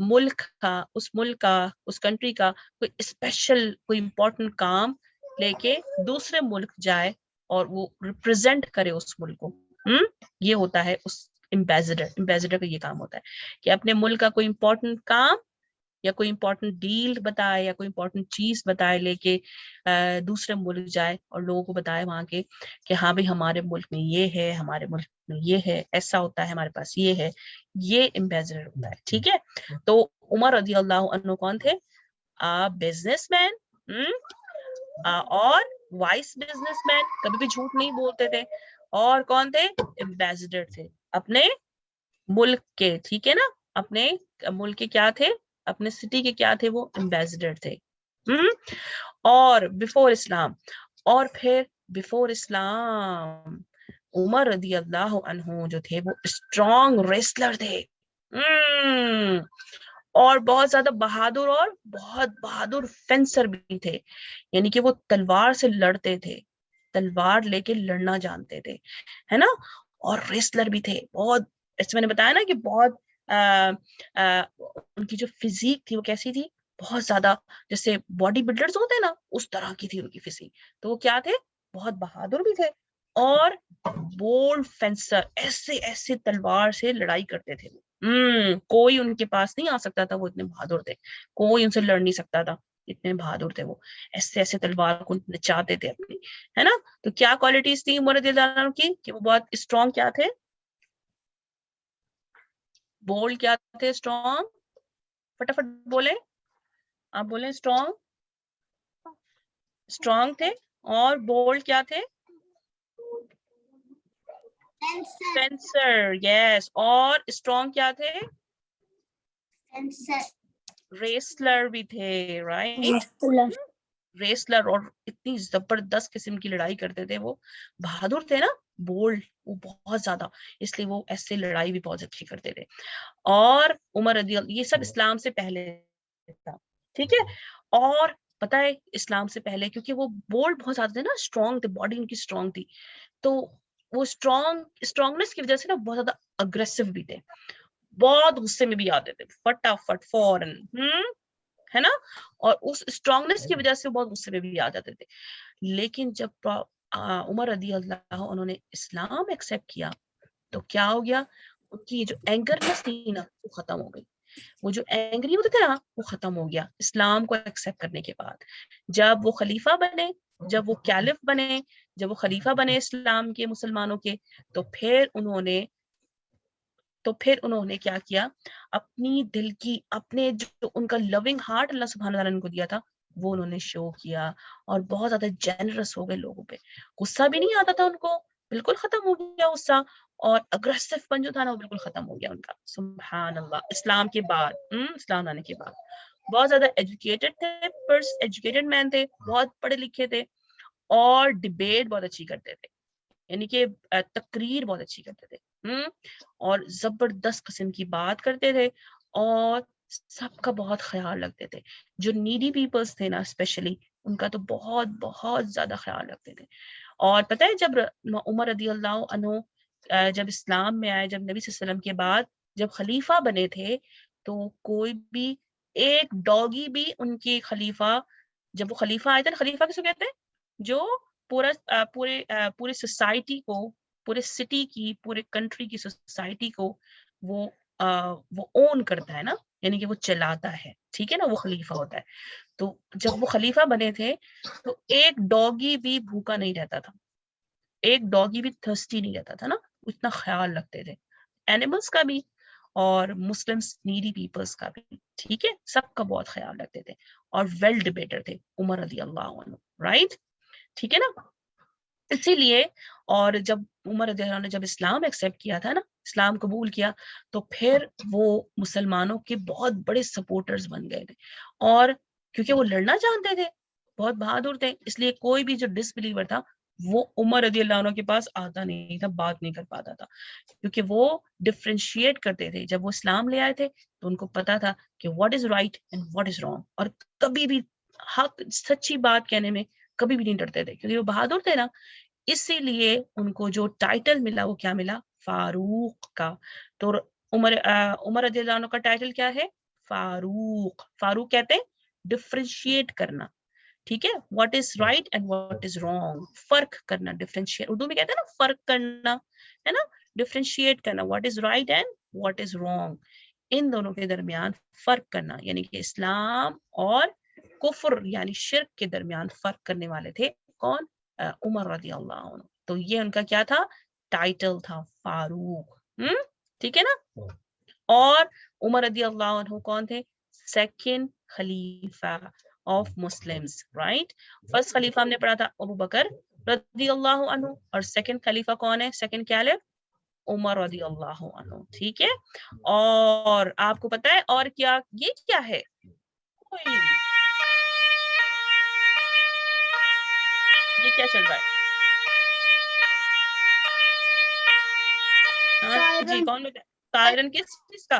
ملک کا, اس کنٹری کا کوئی اسپیشل کوئی امپورٹنٹ کام لے کے دوسرے ملک جائے اور وہ ریپرزینٹ کرے اس ملک کو. یہ ہوتا ہے اس امبیسڈر. امبیسڈر کا یہ کام ہوتا ہے کہ اپنے ملک کا کوئی امپورٹنٹ کام یا کوئی امپورٹنٹ ڈیل بتائے یا کوئی امپورٹنٹ چیز بتائے, لے کے دوسرے ملک جائے اور لوگوں کو بتائے وہاں کے کہ ہاں بھائی ہمارے ملک میں یہ ہے, ہمارے ملک میں یہ ہے, ایسا ہوتا ہے, ہمارے پاس یہ ہے. یہ امبیسڈر ہوتا ہے, ٹھیک ہے. تو عمر رضی اللہ عنہ کون تھے؟ بزنس مین اور وائس بزنس مین, کبھی بھی جھوٹ نہیں بولتے تھے. اور کون تھے؟ امبیسڈر تھے اپنے ملک کے, ٹھیک ہے نا. اپنے ملک کے کیا تھے؟ اپنے سٹی کے کیا تھے؟ وہ امبیسڈر تھے. اور بیفور اسلام, اور پھر بیفور اسلام عمر رضی اللہ عنہ جو تھے وہ اسٹرانگ ریسلر تھے, اور بہت زیادہ بہادر, اور بہت بہادر فینسر بھی تھے. یعنی کہ وہ تلوار سے لڑتے تھے, تلوار لے کے لڑنا جانتے تھے, ہے نا. اور ریسلر بھی تھے بہت. ایسے میں نے بتایا نا کہ بہت ان کی جو فزیک تھی وہ کیسی تھی؟ بہت زیادہ جیسے باڈی بلڈرز ہوتے ہیں نا, اس طرح کی تھی ان کی فزیک. تو وہ کیا تھے؟ بہت بہادر بھی تھے اور بولڈ فینسر, ایسے ایسے تلوار سے لڑائی کرتے تھے. کوئی ان کے پاس نہیں آ سکتا تھا, وہ اتنے بہادر تھے, کوئی ان سے لڑ نہیں سکتا تھا. اتنے بہادر تھے وہ, ایسے ایسے تلوار کو نچاتے تھے اپنی, ہے نا. تو کیا کوالٹیز تھی عمر رضی اللہ عنہ کی, کہ وہ بہت اسٹرانگ کیا تھے, بولڈ کیا تھے, اسٹرانگ, فٹافٹ بولے, آپ بولیں اسٹرانگ, اسٹرانگ تھے, اور بولڈ کیا تھے, فینسر, یس, اور اسٹرانگ کیا تھے, ریسلر بھی تھے, رائٹ, ریسلر, اور اتنی زبردست قسم کی لڑائی کرتے تھے وہ, بہادر تھے نا, بولڈ وہ بہت زیادہ, اس لیے وہ ایسے لڑائی بھی بہت اچھی کرتے تھے. اور عمر رضی اللہ, یہ سب اسلام سے پہلے تھا, ٹھیک ہے. اور پتہ ہے اسلام سے پہلے کیونکہ وہ بولڈ بہت زیادہ تھے نا, اسٹرانگ تھے, باڈی ان کی اسٹرانگ تھی, تو وہ اسٹرانگنس کی وجہ سے نا بہت زیادہ اگریسو بھی تھے, بہت غصے میں بھی آتے تھے فٹافٹ فوراً, ہے نا, اور اس اسٹرانگنس کی وجہ سے بہت غصے میں بھی آ جاتے تھے. لیکن جب عمر رضی اللہ انہوں نے اسلام ایکسیپٹ کیا تو کیا ہو گیا, ان کی جو اینگرنس تھی نا وہ ختم ہو گئی, وہ جو اینگری ہوتے تھے نا وہ ختم ہو گیا اسلام کو ایکسیپٹ کرنے کے بعد. جب وہ خلیفہ بنے, جب وہ کیلف بنے, جب وہ خلیفہ بنے اسلام کے, مسلمانوں کے, تو پھر انہوں نے کیا کیا, اپنی دل کی, اپنے جو ان کا لونگ ہارٹ اللہ سبحانہ تعالیٰ نے ان کو دیا تھا وہ انہوں نے شو کیا, اور بہت زیادہ جینرس ہو گئے لوگوں پہ, غصہ بھی نہیں آتا تھا ان کو, بالکل ختم ہو گیا غصہ, اور اگریسو پن جو تھا نا وہ بالکل ختم ہو گیا ان کا, سبحان اللہ. اسلام کے بعد, اسلام آنے کے بعد بہت زیادہ ایجوکیٹڈ تھے, ایجوکیٹڈ مین تھے, بہت پڑھے لکھے تھے, اور ڈبیٹ بہت اچھی کرتے تھے, یعنی کہ تقریر بہت اچھی کرتے تھے, اور زبردست قسم کی بات کرتے تھے, اور سب کا بہت خیال رکھتے تھے. جو نیڈی پیپلز تھے نا اسپیشلی, ان کا تو بہت بہت زیادہ خیال رکھتے تھے. اور پتہ ہے جب عمر رضی اللہ عنہ جب اسلام میں آئے, جب نبی صلی اللہ علیہ وسلم کے بعد جب خلیفہ بنے تھے, تو کوئی بھی ایک ڈاگی بھی ان کی خلیفہ, جب وہ خلیفہ آئے تھے, خلیفہ کسے کہتے ہیں, جو پورے سوسائٹی کو, پورے سٹی کی, پورے کنٹری کی سوسائٹی کو وہ اون کرتا ہے نا, یعنی کہ وہ چلاتا ہے, ٹھیک ہے نا, وہ خلیفہ ہوتا ہے. تو جب وہ خلیفہ بنے تھے تو ایک ڈاگی بھی بھوکا نہیں رہتا تھا, ایک ڈاگی بھی تھرسٹی نہیں رہتا تھا نا, اتنا خیال رکھتے تھے اینیملز کا بھی اور مسلمس نیڈی پیپلز کا بھی, ٹھیک ہے, سب کا بہت خیال رکھتے تھے, اور ویل ڈبیٹر تھے عمر رضی اللہ عنہ, رائٹ, ٹھیک ہے نا. اسی لیے, اور جب عمر رضی اللہ عنہ نے جب اسلام ایکسیپٹ کیا تھا نا, اسلام قبول کیا, تو پھر وہ مسلمانوں کے بہت بڑے سپورٹرز بن گئے تھے, اور کیونکہ وہ لڑنا جانتے تھے, بہت بہادر تھے, اس لیے کوئی بھی جو ڈس بلیور تھا وہ عمر رضی اللہ عنہ کے پاس آتا نہیں تھا, بات نہیں کر پاتا تھا, کیونکہ وہ ڈفرینشیٹ کرتے تھے. جب وہ اسلام لے آئے تھے تو ان کو پتا تھا کہ what is right and what is wrong, اور کبھی بھی حق, سچی بات کہنے میں کبھی بھی نہیں ڈرتے تھے, کیونکہ وہ بہادر تھے نا. اسی لیے ان کو جو ٹائٹل ملا وہ کیا ملا, فاروق کا. تو عمر رضی اللہ عنہ کا ٹائٹل کیا ہے, فاروق. فاروق کہتے ہیں ڈفرینشیٹ کرنا, ٹھیک ہے, what is right and what is wrong, فرق کرنا, ڈفرینشیٹ, اردو میں کہتے ہیں نا فرق کرنا, ہے نا, ڈفرینشیٹ کرنا, what is right and what is wrong, ان دونوں کے درمیان فرق کرنا, یعنی کہ اسلام اور کفر یعنی شرک کے درمیان فرق کرنے والے تھے کون, عمر رضی اللہ عنہ. تو یہ ان کا کیا تھا, ٹائٹل تھا, فاروق, ٹھیک ہے نا. اور عمر رضی اللہ عنہ کون تھے, سیکنڈ خلیفہ آف مسلمز, رائٹ. فرسٹ خلیفہ ہم نے پڑھا تھا ابو بکر رضی اللہ عنہ, اور سیکنڈ خلیفہ کون ہے, سیکنڈ کیلف, عمر رضی اللہ عنہ, ٹھیک ہے. اور آپ کو پتا ہے اور کیا, یہ کیا ہے, یہ کیا چل رہا ہے, ہاں جی, کون بتا, سائرن کس چیز کا,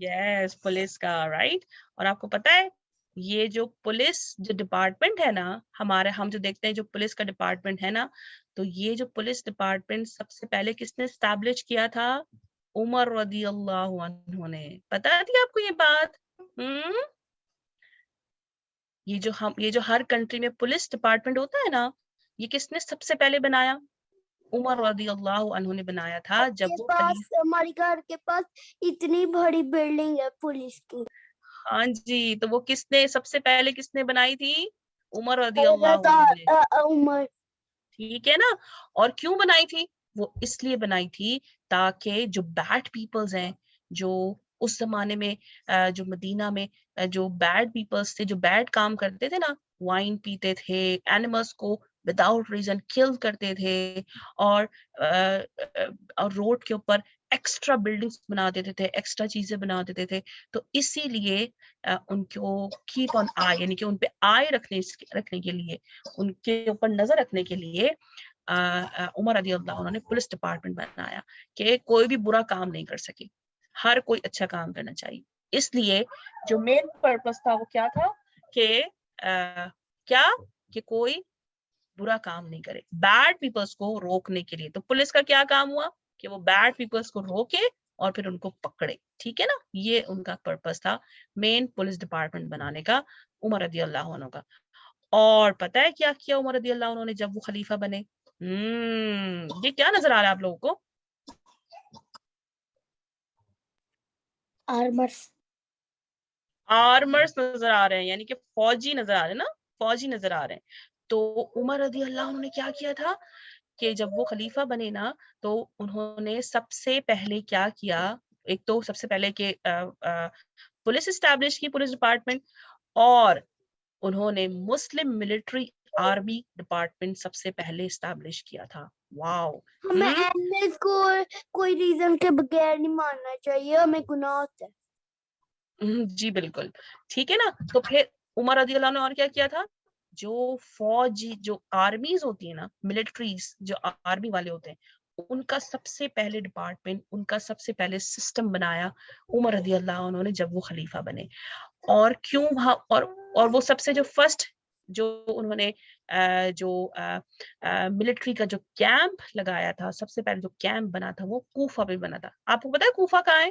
یس, پولیس کا, رائٹ. اور آپ کو پتا ہے یہ جو پولیس جو ڈپارٹمنٹ ہے نا ہمارے, ہم جو دیکھتے ہیں جو پولیس کا ڈپارٹمنٹ ہے نا, تو یہ جو پولیس ڈپارٹمنٹ سب سے پہلے کس نے اسٹیبلش کیا تھا, عمر رضی اللہ عنہ نے. پتا تھی آپ کو یہ بات, یہ جو ہر کنٹری میں پولیس ڈپارٹمنٹ ہوتا ہے نا, یہ کس نے سب سے پہلے بنایا, عمر رضی اللہ عنہ نے بنایا تھا جب کے وہ پاس ہمارے گھر کے پاس اتنی بڑی بلڈنگ ہے پولیس کی. ہاں جی، تو وہ کس نے سب سے پہلے کس نے بنائی تھی؟ عمر رضی اللہ عنہ نے، عمر. ٹھیک ہے نا. اور کیوں بنائی تھی؟ وہ اس لیے بنائی تھی تاکہ جو بیڈ پیپلز ہیں، جو اس زمانے میں جو مدینہ میں جو بیڈ پیپلز تھے، جو بیڈ کام کرتے تھے نا، وائن پیتے تھے، اینیملز کو وداؤٹ ریزن کل کرتے تھے، اور روڈ کے اوپر ایکسٹرا بلڈنگز بنا دیتے تھے، ایکسٹرا چیزیں بنا دیتے تھے. تو اسی لیے ان کو کیپ آن آئی، یعنی کہ ان پہ آئے رکھنے کے لیے، ان کے اوپر نظر رکھنے کے لیے عمر رضی اللہ عنہ نے پولیس ڈپارٹمنٹ بنایا کہ کوئی بھی برا کام نہیں کر سکے، ہر کوئی اچھا کام کرنا چاہیے. اس لیے جو مین پرپس تھا وہ کیا تھا کہ کوئی برا کام نہیں کرے، بیڈ پیپلز کو روکنے کے لیے. تو پولیس کا کیا کام ہوا کہ وہ بیڈ پیپلز کو روکے اور پھر ان کو پکڑے. ٹھیک ہے نا، یہ ان کا پرپس تھا مین پولیس ڈپارٹمنٹ بنانے کا عمر رضی اللہ عنہ کا. اور پتہ ہے کیا کیا عمر رضی اللہ عنہ نے جب وہ خلیفہ بنے؟ یہ کیا نظر آ رہا ہے آپ لوگوں کو؟ آرمرز نظر آ رہے ہیں، یعنی کہ فوجی نظر آ رہے ہیں نا، فوجی نظر آ رہے ہیں. تو عمر رضی اللہ عنہ نے کیا کیا تھا کہ جب وہ خلیفہ بنے نا، تو انہوں نے سب سے پہلے کیا کیا، ایک تو سب سے پہلے کہ پولیس اسٹیبلش کی، پولیس ڈپارٹمنٹ، اور انہوں نے مسلم ملٹری آرمی ڈپارٹمنٹ سب سے پہلے اسٹیبلش کیا تھا. واو. ہمیں اینیملز کو کوئی ریزن کے بغیر نہیں مارنا چاہیے، ہمیں گناہ ہوتا ہے. جی بالکل ٹھیک ہے نا. تو پھر عمر رضی اللہ عنہ نے اور کیا کیا تھا، جو فوجی، جو آرمیز ہوتی ہیں نا، ملٹریز جو آرمی والے ہوتے ہیں، ان کا سب سے پہلے ڈپارٹمنٹ، ان کا سب سے پہلے سسٹم بنایا عمر رضی اللہ عنہ نے جب وہ خلیفہ بنے. اور کیوں وہاں، اور وہ سب سے جو فرسٹ جو انہوں نے جو ملٹری کا جو کیمپ لگایا تھا، سب سے پہلے جو کیمپ بنا تھا وہ کوفہ پہ بنا تھا. آپ کو پتا ہے کوفہ کہاں ہے؟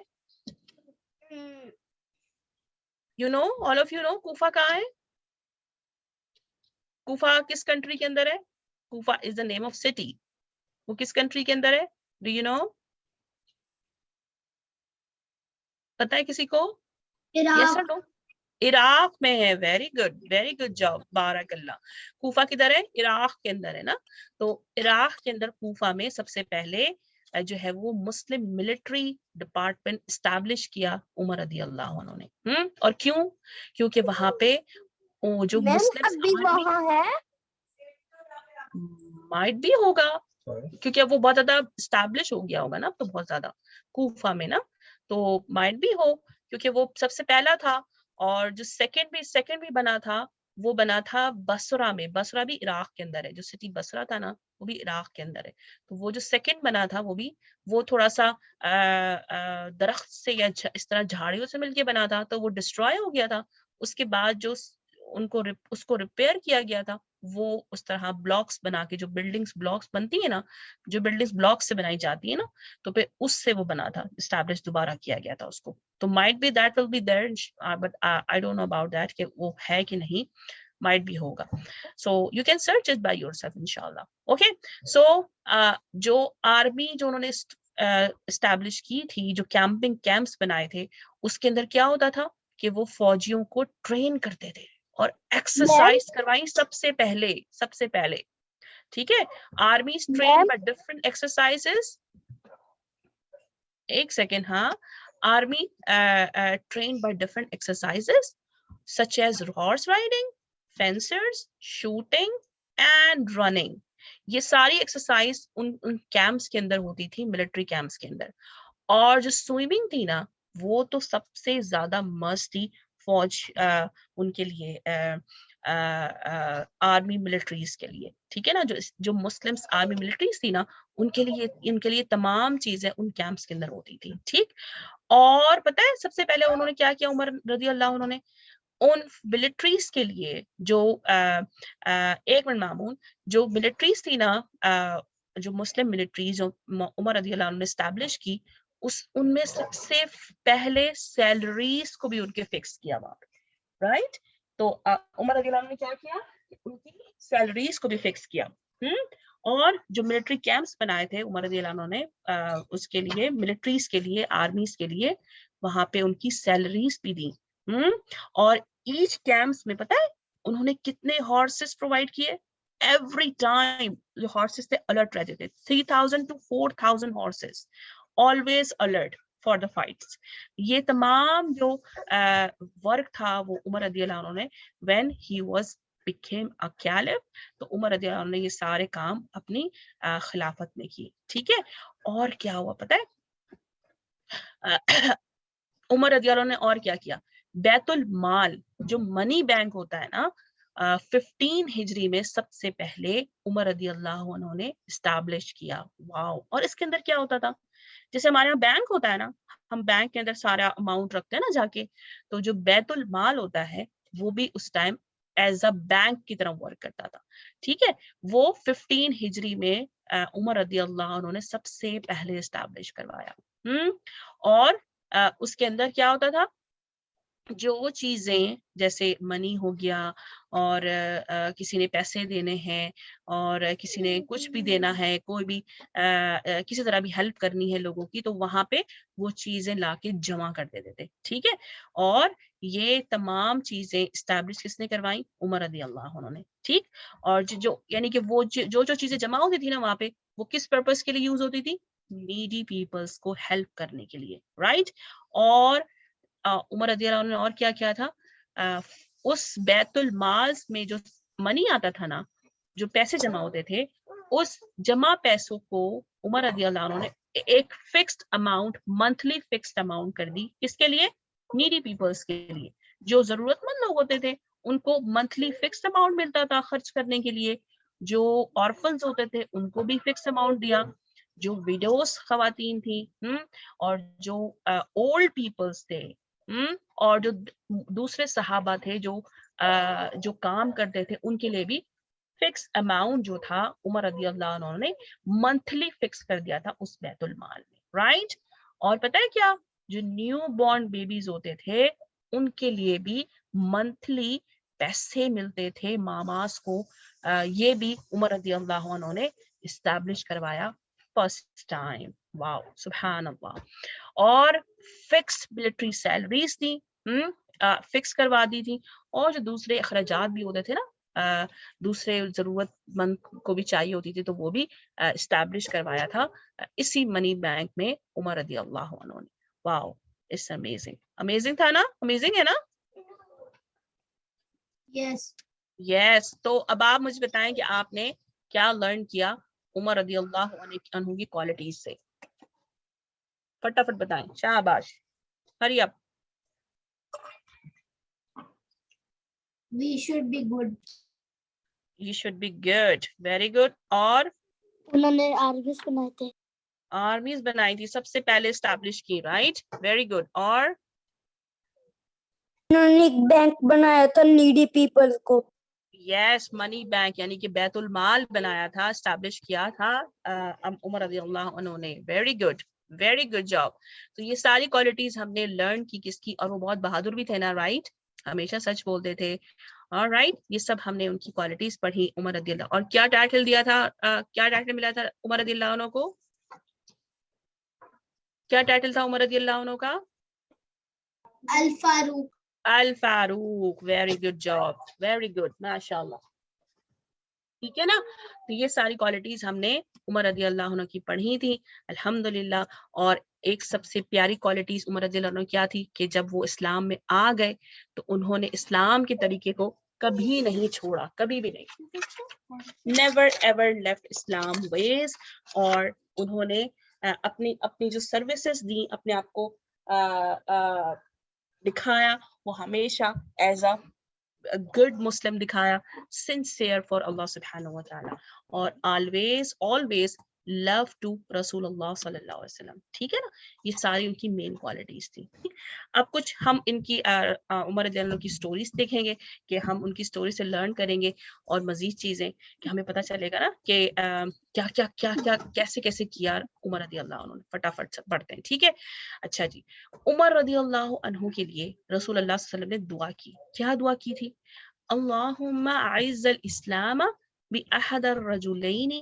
You know, all of you know Kufa کہاں ہے؟ کوفہ کس کنٹری کے اندر ہے؟ Kufa is the name of city. وہ کس کنٹری کے اندر ہے؟ Do you know? پتہ ہے کسی کو؟ Yes or no? عراق میں ہے. ویری گڈ جاب، بارک اللہ. کوفہ کدھر ہے؟ عراق کے اندر ہے نا. تو عراق کے اندر کوفہ میں سب سے پہلے جو ہے وہ مسلم ملٹری ڈپارٹمنٹ اسٹیبلش کیا عمر رضی اللہ عنہ نے. اور کیوں؟ کیونکہ وہاں پہ جو مسلم وہاں ہے مائٹ بھی ہوگا، کیونکہ اب وہ بہت زیادہ اسٹیبلش ہو گیا ہوگا نا اب تو بہت زیادہ کوفہ میں نا. تو مائٹ بھی ہو کیونکہ وہ سب سے پہلا تھا. اور جو سیکنڈ بھی بنا تھا، وہ بنا تھا بصرہ میں. بصرہ بھی عراق کے اندر ہے، جو سٹی بصرہ تھا نا وہ بھی عراق کے اندر ہے. تو وہ جو سیکنڈ بنا تھا وہ تھوڑا سا درخت سے یا اس طرح جھاڑیوں سے مل کے بنا تھا، تو وہ ڈسٹروائے ہو گیا تھا. اس کے بعد جو اس کو ریپیئر کیا گیا تھا، وہ اس طرح بلاکس بنا کے، جو بلڈنگز بلاکس بنتی ہے نا، جو بلڈنگز بلاکس سے بنائی جاتی ہے نا، تو پھر اس سے وہ بنا تھا، اسٹیبلش دوبارہ کیا گیا تھا اس کو. تو might be that will be there, but I don't know about that کہ وہ ہے کہ نہیں، مائٹ بھی ہوگا. So you can search it by yourself انشاءاللہ. اوکے. سو جو آرمی جو انہوں نے اسٹیبلش کی تھی، جو کیمپس بنائے تھے، اس کے اندر کیا ہوتا تھا کہ وہ فوجیوں کو ٹرین کرتے تھے اور ایکسرسائز کروائی سب سے پہلے. ٹھیک ہے. Armies train by different exercises. ایک سیکنڈ. ہاں. Army train by different exercises such as horse riding, fencers, shooting and running. یہ ساری ایکسرسائز ان کیمپس کے اندر ہوتی تھی، ملٹری کیمپس کے اندر. اور جو سوئمنگ تھی نا، وہ تو سب سے زیادہ مسٹ تھی فوج ان کے لیے، آرمی ملٹریز کے لیے. ٹھیک ہے نا. جو مسلمس آرمی ملٹریز تھی نا، ان کے لیے تمام چیزیں ان کیمپس کے اندر ہوتی تھی. ٹھیک. اور پتہ ہے سب سے پہلے انہوں نے کیا کیا عمر رضی اللہ عنہ نے؟ ان ملٹریز کے لیے جو ایک منٹ مامون، جو ملٹریز تھی نا، جو مسلم ملٹریز جو عمر رضی اللہ عنہ نے اسٹیبلش کی، ان میں سب سے پہلے سیلریز کو بھی ان کے فکس کیا وہاں پہ. رائٹ. تو عمر رضی اللہ عنہ نے کیا کیا؟ ان کی سیلریز کو بھی فکس کیا. اور جو ملٹری کیمپس بنائے تھے عمر رضی اللہ عنہ نے اس کے لیے ملٹریز کے لیے آرمیز کے لیے وہاں پہ ان کی سیلریز بھی دی اور ایچ کیمپس میں پتہ ہے انہوں نے کتنے ہارسز پرووائڈ کیے ایوری ٹائم جو ہارسز تھے الرٹ رہتے تھے 3000 to 4000 horses always alert for the fights. یہ تمام جو ورک تھا وہ عمر رضی اللہ عنہ نے when he was became a caliph تو عمر رضی اللہ عنہ نے یہ سارے کام اپنی خلافت میں کیے. ٹھیک ہے. اور کیا ہوا پتہ ہے عمر رضی اللہ عنہ نے اور کیا کیا بیت المال جو منی بینک ہوتا ہے نا 15 ہجری میں سب سے پہلے عمر رضی اللہ عنہ نے اسٹیبلش کیا. واو. اور اس کے اندر کیا ہوتا تھا جیسے ہمارے یہاں بینک ہوتا ہے نا ہم بینک کے اندر سارا اماؤنٹ رکھتے ہیں نا جا کے تو جو بیت المال ہوتا ہے وہ بھی اس ٹائم ایز اے بینک کی طرح ورک کرتا تھا. ٹھیک ہے. وہ 15 ہجری میں عمر رضی اللہ عنہ نے سب سے پہلے اسٹیبلش کروایا. اور اس کے اندر کیا ہوتا تھا جو چیزیں جیسے منی ہو گیا اور کسی نے پیسے دینے ہیں اور کسی نے کچھ بھی دینا ہے کوئی بھی کسی طرح بھی ہیلپ کرنی ہے لوگوں کی تو وہاں پہ وہ چیزیں لا کے جمع کر دیتے تھے. ٹھیک ہے. اور یہ تمام چیزیں اسٹیبلش کس نے کروائیں عمر رضی اللہ عنہ نے. ٹھیک. اور جو یعنی کہ وہ جو چیزیں جمع ہوتی تھی نا وہاں پہ وہ کس پرپز کے لیے یوز ہوتی تھی نیڈی پیپلز کو ہیلپ کرنے کے لیے. رائٹ. اور عمر رضی اللہ عنہ نے اور کیا کیا تھا اس بیت المال میں جو منی آتا تھا نا جو پیسے جمع ہوتے تھے اس جمع پیسوں کو عمر رضی اللہ عنہ نے ایک fixed amount monthly fixed amount کر دی. کس کے لیے نیڈی پیپلز کے لیے. جو ضرورت مند لوگ ہوتے تھے ان کو منتھلی فکسڈ اماؤنٹ ملتا تھا خرچ کرنے کے لیے. جو آرفنز ہوتے تھے ان کو بھی فکس اماؤنٹ دیا. جو ویڈوز خواتین تھیں اور جو اولڈ پیپلز تھے اور جو دوسرے صحابہ تھے جو کام کرتے تھے ان کے لیے بھی فکس اماؤنٹ جو تھا عمر رضی اللہ عنہ نے منتھلی فکس کر دیا تھا اس بیت المال میں. رائٹ. اور پتہ ہے کیا جو نیو بورن بیبیز ہوتے تھے ان کے لیے بھی منتھلی پیسے ملتے تھے ماماز کو. یہ بھی عمر رضی اللہ عنہ نے اسٹیبلش کروایا فرسٹ ٹائم. واو سبحان اللہ. اور فکس ملٹری سیلریز تھی فکس کروا دی تھی. اور جو دوسرے اخراجات بھی ہوتے تھے نا دوسرے ضرورت مند کو بھی چاہیے ہوتی تھی تو وہ بھی اسٹیبلش کروایا تھا اسی منی بینک میں عمر رضی اللہ عنہ نے. واو اٹس امیزنگ. امیزنگ تھا نا. امیزنگ ہے نا. یس یس. تو اب آپ مجھے بتائیں کہ آپ نے کیا لرن کیا عمر رضی اللہ عنہ کی کوالٹیز سے. فٹافٹ بتائیں. شاباش. Hurry up. We should be good. You should be good. Very good. اور انہوں نے آرمیز بنائے تھے. آرمیز بنائی تھی سب سے پہلے اسٹیبلش کی. رائٹ. Very good. اور انہوں نے ایک بینک بنایا تھا نیڈی پیپل کو. یس منی بینک یعنی کہ بیت المال بنایا تھا اسٹیبلش کیا تھا عمر رضی اللہ عنہ نے. Very good. Very good job. تو یہ ساری کوالٹیز ہم نے لرن کی کس کی. اور وہ بہت بہادر بھی تھے نا. رائٹ. ہمیشہ سچ بولتے تھے. رائٹ. یہ سب ہم نے ان کی کوالٹیز پڑھی عمر رضی اللہ. اور کیا ٹائٹل دیا تھا کیا ٹائٹل ملا تھا عمر رضی اللہ عنہ کو. کیا ٹائٹل تھا عمر رضی اللہ عنہ کا. الفاروق. الفاروق. Very good job. Very good. ماشاء اللہ. ٹھیک ہے نا. تو یہ ساری کوالٹیز ہم نے عمر رضی اللہ عنہ کی پڑھی تھی الحمدللہ. اور ایک سب سے پیاری کوالٹیز عمر رضی اللہ عنہ کیا تھی کہ جب وہ اسلام میں آ گئے تو انہوں نے اسلام کے طریقے کو کبھی نہیں چھوڑا. کبھی بھی نہیں. نیور ایور لیفٹ اسلام ویز. اور انہوں نے اپنی جو سروسز دی اپنے آپ کو دکھایا وہ ہمیشہ ایز اے good Muslim دکھایا. sincere for Allah subhanahu wa ta'ala. اور always love to رسول اللہ صلی اللہ علیہ وسلم. ٹھیک ہے نا. یہ ساری ان کی مین کوالٹیز تھی. اب کچھ ہم ان کی عمر رضی اللہ عنہ کی سٹوریز دیکھیں گے کہ ہم ان کی سٹوری سے لرن کریں گے اور مزید چیزیں کہ ہمیں پتہ چلے گا نا کہ کیا کیا کیا کیا کیسے کیسے کیا عمر رضی اللہ عنہ نے. فٹافٹ سے پڑھتے ہیں. ٹھیک ہے. اچھا جی. عمر رضی اللہ عنہ کے لیے رسول اللہ صلی اللہ علیہ وسلم نے دعا کی. کیا دعا کی تھی. اللہم اعز الاسلام بأحد الرجلین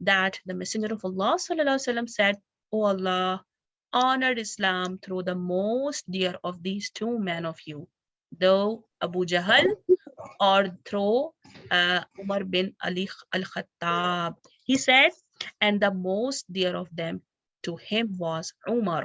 that the messenger of Allah sallallahu alaihi wasallam said, "O Allah, honored Islam through the most dear of these two men of you, though Abu Jahl, or through Umar bin Ali al-Khattab." He said, and the most dear of them to him was Umar.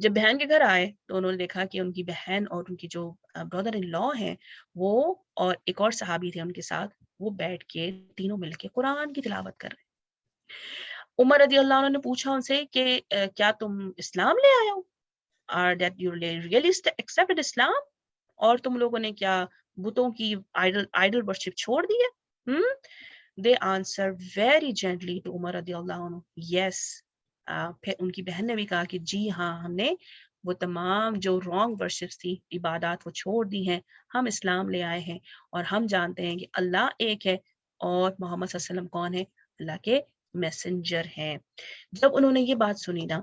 جب بہن کے گھر آئے تو انہوں نے دیکھا کہ ان کی بہن اور ان کی جو برادر ان لا ہیں وہ اور ایک اور صحابی تھے ان کے ساتھ، وہ بیٹھ کے تینوں مل کے قرآن کی تلاوت کر رہے ہیں۔ عمر رضی اللہ عنہ نے پوچھا ان سے کہ کیا تم اسلام لے آئے ہو؟ Are that you really accepted Islam؟ اور تم لوگوں نے کیا بتوں کی آئیڈل ورشپ چھوڑ دی ہے؟ They answered very gently to عمر رضی اللہ عنہ yes۔ پھر ان کی بہن نے بھی کہا کہ جی ہاں، ہم نے وہ تمام جو رانگ ورشپس تھی، عبادات، وہ چھوڑ دی ہیں، ہم اسلام لے آئے ہیں اور ہم جانتے ہیں کہ اللہ ایک ہے اور محمد صلی اللہ علیہ وسلم کون ہے؟ اللہ کے میسنجر ہیں۔ جب انہوں نے یہ بات سنی نا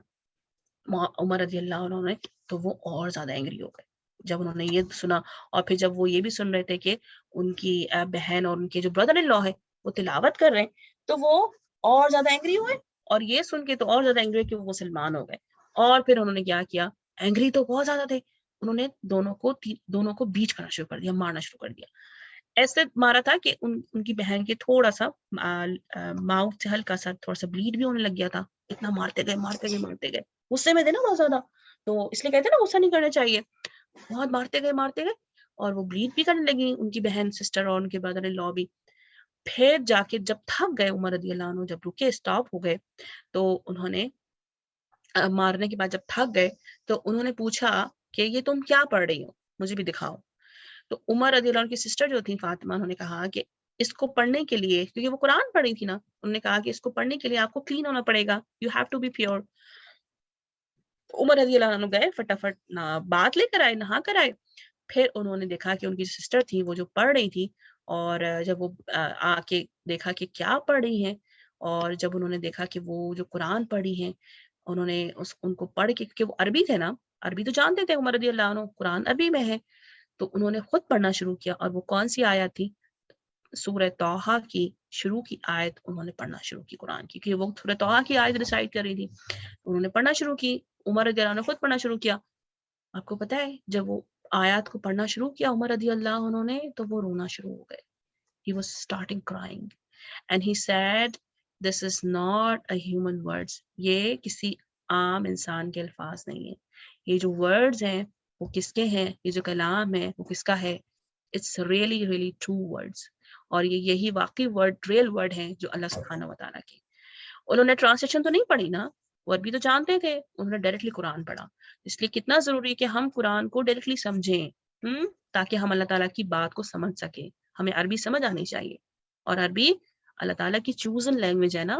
عمر رضی اللہ عنہ نے، تو وہ اور زیادہ اینگری ہو گئے جب انہوں نے یہ سنا، اور پھر جب وہ یہ بھی سن رہے تھے کہ ان کی بہن اور ان کے جو برادر ان لا ہے وہ تلاوت کر رہے ہیں، تو وہ اور زیادہ اینگری ہوئے، اور یہ سن کے تو اور زیادہ اینگری کہ وہ مسلمان ہو گئے۔ اور پھر انہوں نے کیا کیا، اینگری تو بہت زیادہ تھے، انہوں نے دونوں کو بیچ کرنا شروع کر دیا، مارنا شروع کر دیا۔ ایسے مارا تھا کہ ان کی بہن کے تھوڑا سا ماؤتھ سے ہلکا سا تھوڑا سا بلیڈ بھی ہونے لگ گیا تھا، اتنا مارتے گئے، غصے میں تھے نا بہت زیادہ، تو اس لیے کہتے ہیں نا غصہ نہیں کرنا چاہیے، بہت مارتے گئے اور وہ بلیڈ بھی کرنے لگی ان کی بہن سسٹر اور ان کے برادر ان لا بھی۔ پھر جا کے جب تھک گئے عمر رضی اللہ عنہ، جب رکے اسٹاپ ہو گئے، تو انہوں نے مارنے کے بعد جب تھک گئے تو انہوں نے پوچھا کہ یہ تم کیا پڑھ رہی ہو، مجھے بھی دکھاؤ۔ تو عمر رضی اللہ عنہ کی سسٹر جو تھی فاطمہ، انہوں نے کہا کہ اس کو پڑھنے کے لیے، کیونکہ وہ قرآن پڑھی تھی نا، انہوں نے کہا کہ اس کو پڑھنے کے لیے آپ کو کلین ہونا پڑے گا، you have to be pure. عمر رضی اللہ عنہ گئے فٹافٹ بات لے کر آئے، نہا کر آئے۔ پھر انہوں نے دیکھا کہ ان کی سسٹر تھی وہ جو پڑھ رہی تھی، اور جب وہ آ کے دیکھا کہ کیا پڑھ رہی ہیں، اور جب انہوں نے دیکھا کہ وہ جو قرآن پڑھی ہیں، انہوں نے ان کو پڑھ کے، کیونکہ وہ عربی تھے نا، عربی تو جانتے تھے عمر رضی اللہ عنہ، قرآن عربی میں ہے، تو انہوں نے خود پڑھنا شروع کیا۔ اور وہ کون سی آیت تھی؟ سورہ طٰہٰ کی شروع کی آیت انہوں نے پڑھنا شروع کی قرآن کی، کیونکہ وہ سورہ طٰہٰ کی آیت ریسائٹ کر رہی تھی، انہوں نے پڑھنا شروع کی، عمر رضی اللہ عنہ نے خود پڑھنا شروع کیا۔ آپ کو پتہ ہے جب وہ آیات کو پڑھنا شروع کیا عمر رضی اللہ عنہ نے، تو وہ رونا شروع ہو گئے۔ He was starting crying and he said this is not a human words، یہ کسی عام انسان کے الفاظ نہیں ہیں، یہ جو words ہیں وہ کس کے ہیں، یہ جو کلام ہے وہ کس کا ہے؟ It's really true words، اور یہ یہی واقعی ریل ورڈ ہیں جو اللہ سبحانہ و تعالیٰ کے۔ انہوں نے ٹرانسلیشن تو نہیں پڑھی نا، وہ عربی تو جانتے تھے، انہوں نے ڈائریکٹلی قرآن پڑھا۔ اس لیے کتنا ضروری ہے کہ ہم قرآن کو ڈائریکٹلی سمجھیں، تاکہ ہم اللہ تعالیٰ کی بات کو سمجھ سکیں۔ ہمیں عربی سمجھ آنی چاہیے، اور عربی اللہ تعالیٰ کی چوزن لینگویج ہے نا،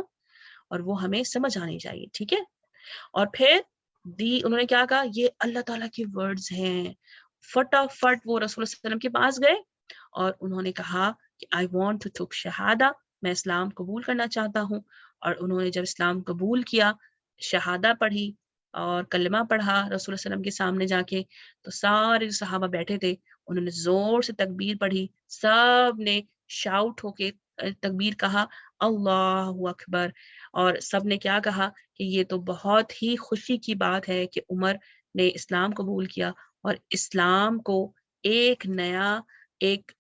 اور وہ ہمیں سمجھ آنی چاہیے، ٹھیک ہے۔ اور پھر انہوں نے کیا کہا، یہ اللہ تعالیٰ کے ورڈز ہیں۔ فٹافٹ وہ رسول اللہ صلی اللہ علیہ وسلم کے پاس گئے اور انہوں نے کہا کہ I want to take شہادہ، میں اسلام قبول کرنا چاہتا ہوں۔ اور انہوں نے جب اسلام قبول کیا، شہادہ پڑھی اور کلمہ پڑھا رسول اللہ صلی اللہ علیہ وسلم کے سامنے جا کے، تو سارے جو صحابہ بیٹھے تھے انہوں نے زور سے تکبیر پڑھی، سب نے شاؤٹ ہو کے تکبیر کہا، اللہ اکبر۔ اور سب نے کیا کہا کہ یہ تو بہت ہی خوشی کی بات ہے کہ عمر نے اسلام قبول کیا اور اسلام کو ایک نیا، ایک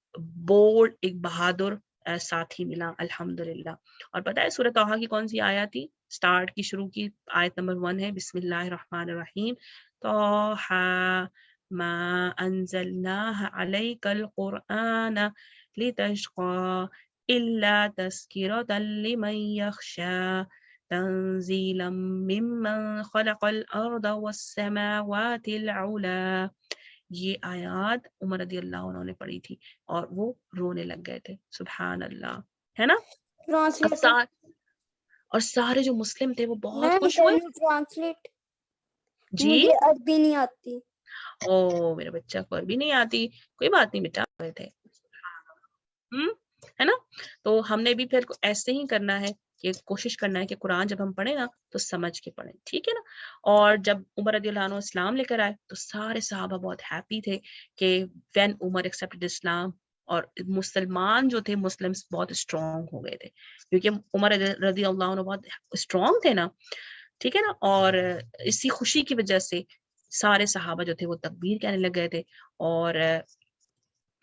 بولڈ، ایک بہادر ساتھی ملا، الحمدللہ۔ اور پتہ ہے سورہ طٰہٰ کی کون سی آیت تھی؟ سٹارٹ کی شروع کی آیت نمبر 1 ہے، بسم اللہ الرحمن الرحیم، طٰہٰ ما انزلنا علیک القرآن لتشقى الا تذکرۃ لمن یخشی تنزیلا ممن خلق الارض والسماوات العلی۔ یہ آیات عمر رضی اللہ عنہ نے پڑھی تھی اور وہ رونے لگ گئے تھے، سبحان اللہ، ہے نا۔ اور سارے جو مسلم تھے وہ بہت خوش ہوئے۔ ٹرانسلیٹ جی، مجھے عربی نہیں آتی۔ او میرے بچہ کو عربی نہیں آتی، کوئی بات نہیں بیٹا، ہوئے تھے، ہے نا۔ تو ہم نے بھی پھر ایسے ہی کرنا ہے کہ کوشش کرنا ہے کہ قرآن جب ہم پڑھیں نا تو سمجھ کے پڑھیں، ٹھیک ہے نا۔ اور جب عمر رضی اللہ عنہ اسلام لے کر آئے تو سارے صحابہ بہت ہیپی تھے کہ وین عمر ایکسیپٹڈ اسلام، اور مسلمان جو تھے، مسلمس بہت اسٹرانگ ہو گئے تھے، کیونکہ عمر رضی اللہ عنہ بہت اسٹرانگ تھے نا، ٹھیک ہے نا۔ اور اسی خوشی کی وجہ سے سارے صحابہ جو تھے وہ تکبیر کہنے لگ گئے تھے، اور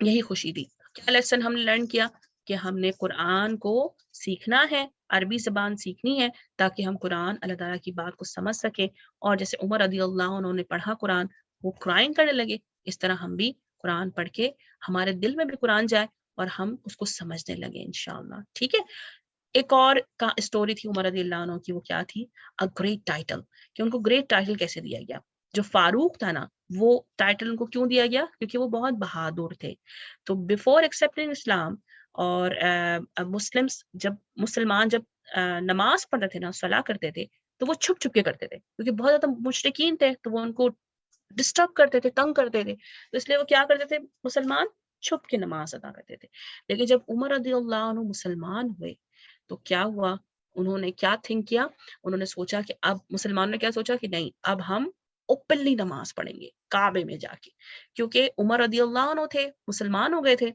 یہی خوشی تھی۔ کیا لیسن ہم نے لرن کیا کہ ہم نے قرآن کو سیکھنا ہے، عربی زبان سیکھنی ہے تاکہ ہم قرآن اللہ تعالیٰ کی بات کو سمجھ سکیں. اور جیسے عمر رضی اللہ عنہ نے پڑھا قرآن، وہ کرائم کرنے لگے، اس طرح ہم بھی قرآن پڑھ کے ہمارے دل میں بھی قرآن جائے اور ہم اس کو سمجھنے لگے انشاءاللہ. ٹھیک ہے. ایک اور کا اسٹوری تھی عمر رضی اللہ عنہ کی، وہ کیا تھی؟ A great title. کہ ان کو گریٹ ٹائٹل کیسے دیا گیا؟ جو فاروق تھا نا، وہ ٹائٹل ان کو کیوں دیا گیا؟ کیونکہ وہ بہت بہادر تھے. تو بیفور ایکسیپٹنگ اسلام اور جب مسلمان نماز پڑھتے تھے نا، صلاح کرتے تھے، تو وہ چھپ چھپ کے کرتے تھے، کیونکہ بہت زیادہ مشرکین تھے تو وہ ان کو ڈسٹرب کرتے تھے، تنگ کرتے تھے. تو اس لیے وہ کیا کرتے تھے؟ مسلمان چھپ کے نماز ادا کرتے تھے. لیکن جب عمر رضی اللہ عنہ مسلمان ہوئے تو کیا ہوا؟ انہوں نے کیا تھنک کیا؟ انہوں نے سوچا کہ اب مسلمانوں نے کیا سوچا کہ نہیں، اب ہم اوپنلی نماز پڑھیں گے کعبے میں جا کے. کیونکہ عمر رضی اللہ عنہ تھے، مسلمان ہو گئے تھے،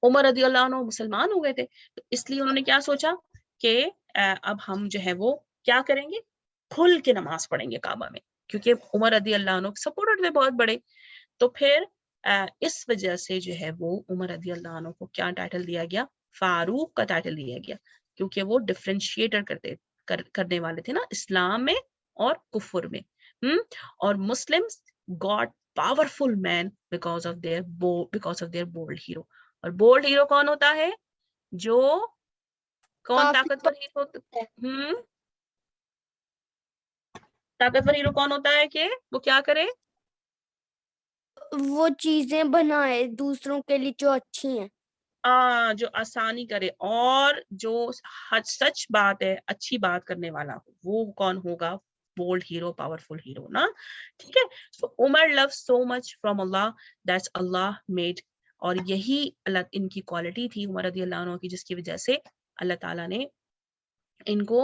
عمر رضی اللہ عنہ مسلمان ہو گئے تھے. تو اس لیے انہوں نے کیا سوچا کہ اب ہم جو ہے وہ کیا کریں گے؟ کھل کے نماز پڑھیں گے کعبہ میں، کیونکہ عمر رضی اللہ عنہ سپورٹر تھے بہت بڑے. تو پھر اس وجہ سے جو ہے وہ عمر رضی اللہ عنہ کو کیا ٹائٹل دیا گیا؟ فاروق کا ٹائٹل دیا گیا، کیونکہ وہ ڈفرینشیٹر کرنے والے تھے نا اسلام میں اور کفر میں. اور Muslims got powerful men because of their bold hero. اور بولڈ ہیرو کون ہوتا ہے؟ جو کون طاقتور ہیرو طاقتور ہیرو کون ہوتا ہے کہ وہ کیا کرے؟ وہ چیزیں بنائے دوسروں کے لیے جو اچھی ہیں، جو آسانی کرے اور جو سچ بات ہے، اچھی بات کرنے والا ہو، وہ کون ہوگا؟ بولڈ ہیرو، پاورفل ہیرو نا. ٹھیک ہے. So Umar love so much from Allah that's Allah made. اور یہی اللہ ان کی کوالٹی تھی عمر رضی اللہ عنہ کی، جس کی وجہ سے اللہ تعالیٰ نے ان کو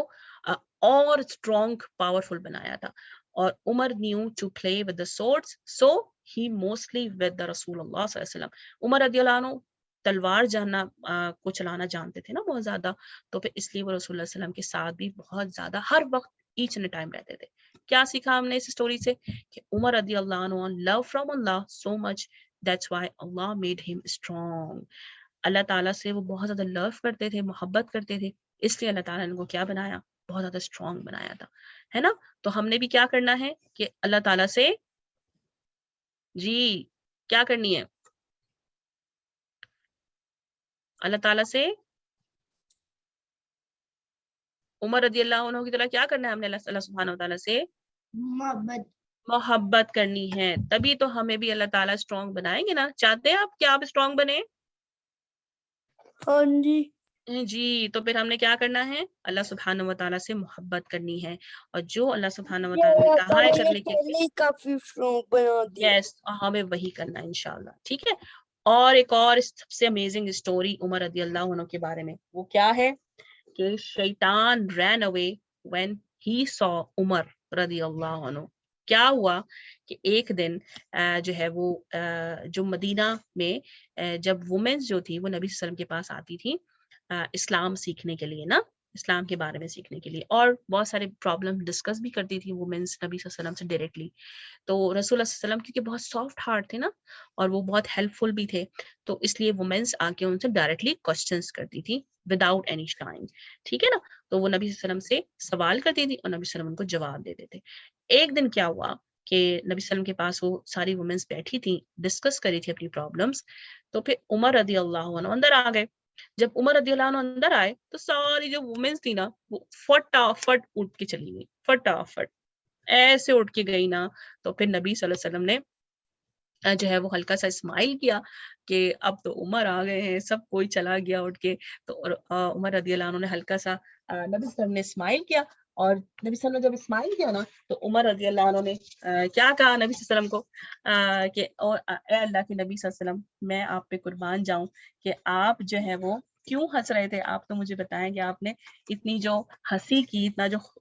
اور اسٹرانگ پاورفل بنایا تھا. اور Umar knew to play with the swords, so he mostly with the Rasool Allah صلی اللہ علیہ وسلم. عمر رضی اللہ عنہ تلوار کو چلانا جانتے تھے نا بہت زیادہ، تو پھر اس لیے وہ رسول اللہ علیہ وسلم کے ساتھ بھی بہت زیادہ ہر وقت ایچ اینڈ ٹائم رہتے تھے. کیا سیکھا ہم نے اس اسٹوری سے؟ کہ عمر رضی اللہ عنہ love from Allah so much that's why Allah made him strong. Allah تعالیٰ سے وہ بہت زیادہ لو کرتے تھے، محبت کرتے تھے، اس لیے اللہ تعالیٰ نے ان کو کیا بنایا؟ بہت زیادہ اسٹرانگ بنایا تھا، ہے نا. تو ہم نے بھی کیا کرنا ہے کہ اللہ تعالیٰ سے جی کیا کرنی ہے؟ اللہ تعالیٰ سے عمر رضی اللہ عنہ کی طرح کیا کرنا ہے ہم نے؟ اللہ سبحانہ وتعالیٰ سے محبت کرنی ہے، تبھی تو ہمیں بھی اللہ تعالیٰ اسٹرانگ بنائیں گے نا. چاہتے ہیں آپ کہ آپ اسٹرانگ بنے؟ ہاں جی جی. تو پھر ہم نے کیا کرنا ہے؟ اللہ سبحانہ وتعالیٰ سے محبت کرنی ہے، اور جو اللہ سبحانہ وتعالیٰ نے کہا ہے کرنے کے لیے کافی اسٹرانگ بنا دیا. یس ہمیں وہی کرنا ہے انشاءاللہ. ٹھیک ہے. اور ایک اور سب سے امیزنگ اسٹوری عمر رضی اللہ عنہ کے بارے میں، وہ کیا ہے کہ شیطان رین اوے when he saw عمر رضی اللہ عنہ. کیا ہوا کہ ایک دن جو ہے وہ جو مدینہ میں جب وومنز جو تھی وہ نبی صلی اللہ علیہ وسلم کے پاس آتی تھی اسلام سیکھنے کے لیے نا، اسلام کے بارے میں سیکھنے کے لیے، اور بہت سارے پرابلم ڈسکس بھی کرتی تھی وومنز نبی صلی اللہ علیہ وسلم سے ڈائریکٹلی. تو رسول اللہ صلی اللہ علیہ وسلم کیونکہ بہت سافٹ ہارٹ تھے نا، اور وہ بہت ہیلپ فل بھی تھے، تو اس لیے وومنز آ کے ان سے ڈائریکٹلی کوسچنس کرتی تھی وداؤٹ اینی شائن. ٹھیک ہے نا. تو وہ نبی صلی اللہ علیہ وسلم سے سوال کرتی تھی اور نبی صلی اللہ علیہ وسلم ان کو جواب دیتے تھے. ایک دن کیا ہوا کہ نبی صلی اللہ علیہ وسلم کے پاس وہ ساری وومنز بیٹھی تھیں، ڈسکس کری تھی اپنی پرابلمس. تو پھر عمر رضی اللہ عنہ اندر آ گئے. جب عمر رضی اللہ عنہ اندر آئے تو ساری جو وومنز تھی نا وہ فٹافٹ اٹھ کے چلی گئی، فٹافٹ ایسے اٹھ کے گئی نا. تو پھر نبی صلی اللہ علیہ وسلم نے جو ہے وہ ہلکا سا اسمائل کیا کہ اب تو عمر آ گئے ہیں، سب کوئی چلا گیا اٹھ کے. تو عمر رضی اللہ عنہ نے ہلکا سا نبی صلی اللہ علیہ وسلم نے اسمائل کیا، اور نبی صلی اللہ علیہ وسلم نے جب اسمائل کیا نا تو عمر رضی اللہ عنہ نے کیا کہا نبی صلی اللہ علیہ وسلم کو کہ اے اللہ کے نبی صلی اللہ علیہ وسلم، میں آپ پہ قربان جاؤں کہ آپ جو ہے وہ کیوں ہنس رہے تھے؟ آپ تو مجھے بتائیں کہ آپ نے اتنی جو ہنسی کی،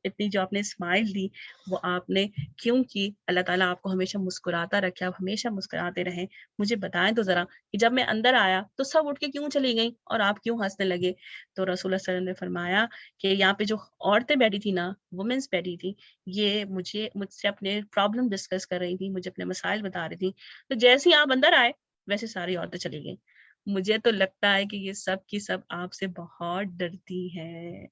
اتنی جو آپ نے اسمائل دی، وہ آپ نے کیوں کی؟ اللہ تعالیٰ آپ کو ہمیشہ مسکراتا رکھے، آپ ہمیشہ مسکراتے رہیں. مجھے بتائیں تو ذرا کہ جب میں اندر آیا تو سب اٹھ کے کیوں چلی گئیں اور آپ کیوں ہنسنے لگے؟ تو رسول اللہ صلی اللہ علیہ وسلم نے فرمایا کہ یہاں پہ جو عورتیں بیٹھی تھی نا، وومنس بیٹھی تھی، یہ مجھ سے اپنے پرابلم ڈسکس کر رہی تھی، مجھے اپنے مسائل بتا رہی تھی. تو جیسے ہی آپ اندر آئے ویسے ساری عورتیں چلی گئیں. مجھے تو لگتا ہے کہ یہ سب کی سب آپ سے بہت ڈرتی ہیں.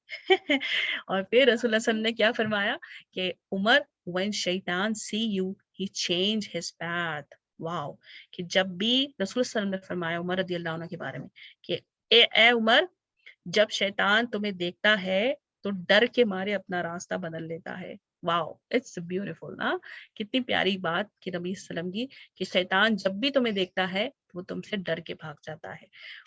اور پھر رسول اللہ صلی اللہ علیہ وسلم نے کیا فرمایا کہ عمر when شیطان see you he change his path. واو. کہ جب بھی رسول صلی اللہ علیہ وسلم نے فرمایا عمر رضی اللہ عنہ کے بارے میں کہ اے عمر، جب شیطان تمہیں دیکھتا ہے تو ڈر کے مارے اپنا راستہ بدل لیتا ہے. واو، اٹس بیوٹیفل نا. کتنی پیاری بات کہ نبی صلی اللہ علیہ وسلم کی کہ شیطان جب بھی تمہیں دیکھتا ہے وہ تم سے ڈر کے بھاگ جاتا ہے.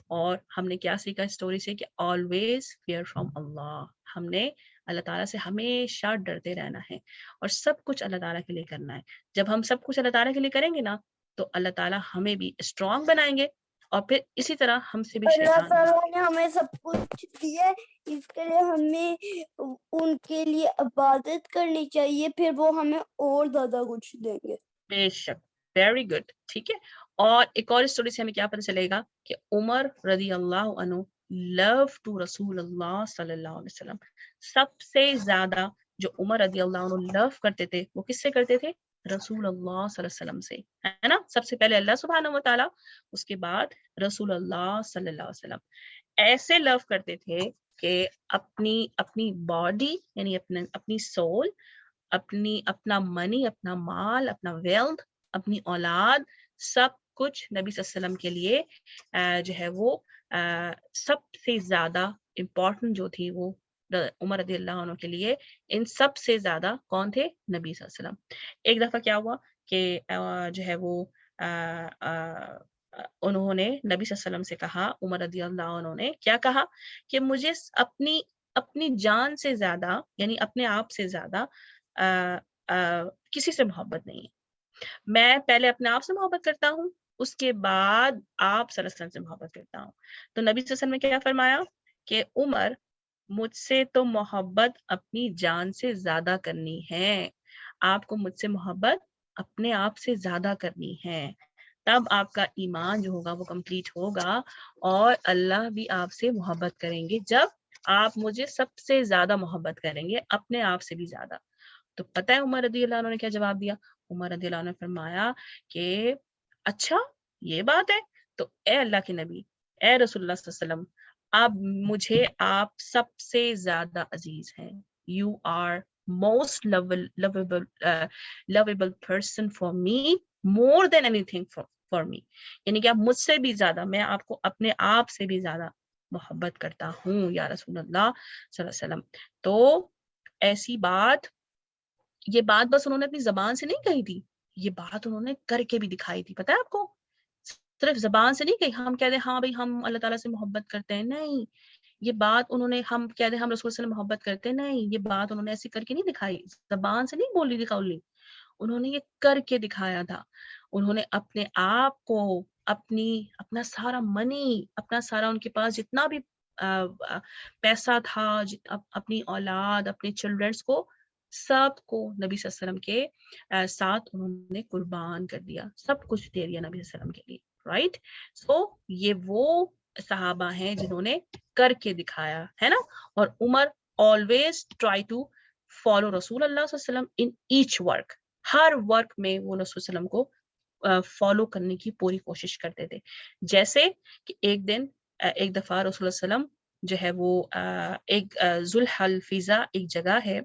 اور ہم نے کیا سیکھا اسٹوری سے کہ آلویز فیئر فرام اللہ. ہم نے اللہ تعالیٰ سے ہمیشہ ڈرتے رہنا ہے اور سب کچھ اللہ تعالیٰ کے لیے کرنا ہے. جب ہم سب کچھ اللہ تعالیٰ کے لیے کریں گے نا تو اللہ تعالیٰ ہمیں بھی اسٹرانگ بنائیں گے اور پھر اسی طرح ہم سے بھی اللہ شیطان تعالیٰ نے ہمیں سب کچھ دیا ہے، اس کے لیے ہمیں ان کے لیے عبادت کرنی چاہیے، پھر وہ ہمیں اور زیادہ کچھ دیں گے. بے شک. Very good. ٹھیک ہے. اور ایک اور اسٹوری سے ہمیں کیا پتہ چلے گا کہ عمر رضی اللہ عنہ لو ٹو رسول اللہ صلی اللہ علیہ وسلم. سب سے زیادہ جو عمر رضی اللہ عنہ لو کرتے تھے وہ کس سے کرتے تھے؟ رسول اللہ صلی اللہ علیہ وسلم سے، ہے نا. سب سے پہلے اللہ سبحانہ و تعالیٰ، اس کے بعد رسول اللہ صلی اللہ علیہ وسلم. ایسے لو کرتے تھے کہ اپنی باڈی یعنی اپنی سول، اپنا منی، اپنا مال، اپنا ویلتھ، اپنی اولاد، سب کچھ نبی صلی اللہ علیہ وسلم کے لیے جو ہے وہ سب سے زیادہ امپورٹنٹ جو تھی وہ عمر رضی اللہ عنہ کے لیے ان سب سے زیادہ کون تھے؟ نبی صلی اللہ علیہ وسلم. ایک دفعہ کیا ہوا کہ جو ہے وہ انہوں نے نبی صلی اللہ علیہ وسلم سے کہا، عمر رضی اللہ عنہ نے کیا کہا کہ مجھے اپنی جان سے زیادہ یعنی اپنے آپ سے زیادہ کسی سے محبت نہیں ہے. میں پہلے اپنے آپ سے محبت کرتا ہوں، اس کے بعد آپ صلی اللہ علیہ وسلم سے محبت کرتا ہوں. تو نبی صلی اللہ علیہ وسلم نے کیا فرمایا کہ عمر مجھ سے تو محبت اپنی جان سے زیادہ کرنی ہے، آپ کو مجھ سے محبت اپنے آپ سے زیادہ کرنی ہے، تب آپ کا ایمان جو ہوگا وہ کمپلیٹ ہوگا اور اللہ بھی آپ سے محبت کریں گے جب آپ مجھے سب سے زیادہ محبت کریں گے، اپنے آپ سے بھی زیادہ. تو پتہ ہے عمر رضی اللہ عنہ نے کیا جواب دیا؟ عمر رضی اللہ عنہ نے فرمایا کہ اچھا یہ بات ہے، تو اے اللہ کے نبی، اے رسول اللہ صلی اللہ علیہ وسلم، اب مجھے آپ سب سے زیادہ عزیز ہیں. You are most lovable person for me more than anything for me. یعنی کہ آپ مجھ سے بھی زیادہ، میں آپ کو اپنے آپ سے بھی زیادہ محبت کرتا ہوں یا رسول اللہ صلی اللہ علیہ وسلم. تو ایسی بات، یہ بات بس انہوں نے اپنی زبان سے نہیں کہی تھی، یہ بات انہوں نے کر کے بھی دکھائی تھی. پتہ ہے آپ کو، صرف زبان سے نہیں کہی. ہم کہتے ہیں ہاں بھائی ہم اللہ تعالیٰ سے محبت کرتے ہیں، نہیں، یہ بات انہوں نے، ہم کہتے ہیں ہم رسول سے محبت کرتے ہیں، نہیں، یہ بات انہوں نے ایسی کر کے نہیں دکھائی. زبان سے نہیں بولی دکھائی، انہوں نے یہ کر کے دکھایا تھا. انہوں نے اپنے آپ کو، اپنا سارا منی، اپنا سارا ان کے پاس جتنا بھی پیسہ تھا، اپنی اولاد، اپنے چلڈرنس کو، سب کو نبی صلی اللہ علیہ وسلم کے ساتھ انہوں نے قربان کر دیا، سب کچھ دے دیا نبی صلی اللہ علیہ وسلم کے لیے. رائٹ. سو یہ وہ صحابہ ہیں جنہوں نے کر کے دکھایا ہے نا. اور عمر always try to follow رسول اللہ صلی اللہ علیہ وسلم in each work. Hare work میں وہ رسول صلی اللہ علیہ وسلم کو فالو کرنے کی پوری کوشش کرتے تھے. جیسے کہ ایک دفعہ رسول اللہ صلی اللہ علیہ وسلم جو ہے وہ ایک ذوالحلیفہ ایک جگہ ہے،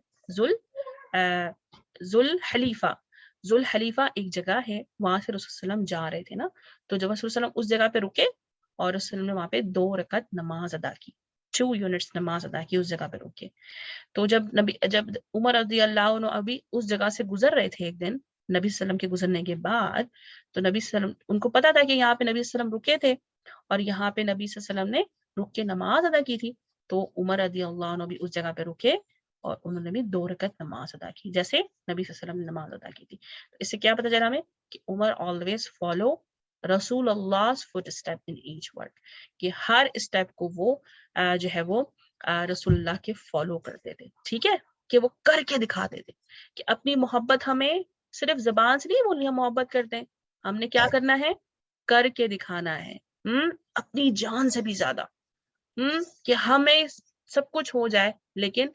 ذوالحلیفہ ایک جگہ ہے، وہاں سے رسول صلی اللہ علیہ وسلم جا رہے تھے نا. تو جب رسول صلی اللہ علیہ وسلم اس جگہ پہ رکے اور رسول نے وہاں پہ 2 رکعت نماز ادا کی، 2 یونٹس نماز ادا کی اس جگہ پہ رک کے. تو جب عمر رضی اللہ عنہ ابھی اس جگہ سے گزر رہے تھے ایک دن نبی صلی اللہ علیہ وسلم کے گزرنے کے بعد، تو نبی صلی اللہ علیہ وسلم، ان کو پتا تھا کہ یہاں پہ نبی صلی اللہ علیہ وسلم رکے تھے اور یہاں پہ نبی صلی اللہ علیہ وسلم نے رک کے نماز ادا کی تھی. تو عمر رضی اللہ عنہ بھی اس جگہ پہ رکے اور انہوں نے بھی 2 رکعت نماز ادا کی جیسے نبی صلی اللہ علیہ وسلم نے نماز ادا کی تھی. تو اس سے کیا پتہ چلا ہمیں کہ عمر always follow Rasool Allah foot step in each work, کہ ہر اسٹیپ کو وہ جو ہے وہ رسول اللہ کے فالو کرتے تھے. ٹھیک ہے، کہ وہ کر کے دکھاتے تھے کہ اپنی محبت ہمیں صرف زبان سے نہیں بولنی، ہم محبت کرتے ہیں، ہم نے کیا کرنا ہے؟ کر کے دکھانا ہے، اپنی جان سے بھی زیادہ، کہ ہمیں سب کچھ ہو جائے لیکن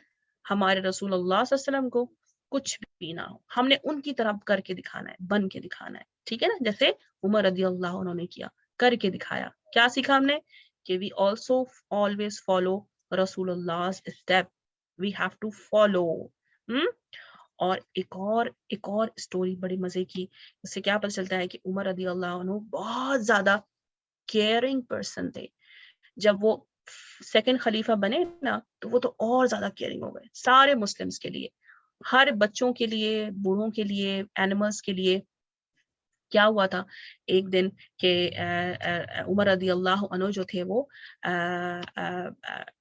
ہمارے رسول اللہ صلی اللہ علیہ وسلم کو کچھ بھی نہ ہو، ہم نے ان کی طرف کر کے دکھانا ہے، بن کے دکھانا ہے. ٹھیک ہے نا، جیسے عمر رضی اللہ عنہ نے کیا، کر کے دکھایا کیا سیکھا ہم نے کہ we also always follow رسول Allah's step, we have to follow. اور ایک اور اسٹوری بڑی مزے کی، اس سے کیا پتہ چلتا ہے کہ عمر رضی اللہ عنہ بہت زیادہ کیئرنگ پرسن تھے. جب وہ سیکنڈ خلیفہ بنے نا تو وہ تو اور زیادہ کیئرنگ ہو گئے سارے مسلمس کے لیے، ہر بچوں کے لیے، بوڑھوں کے لیے، اینیملس کے لیے. کیا ہوا تھا ایک دن کہ عمر رضی اللہ عنہ جو تھے وہ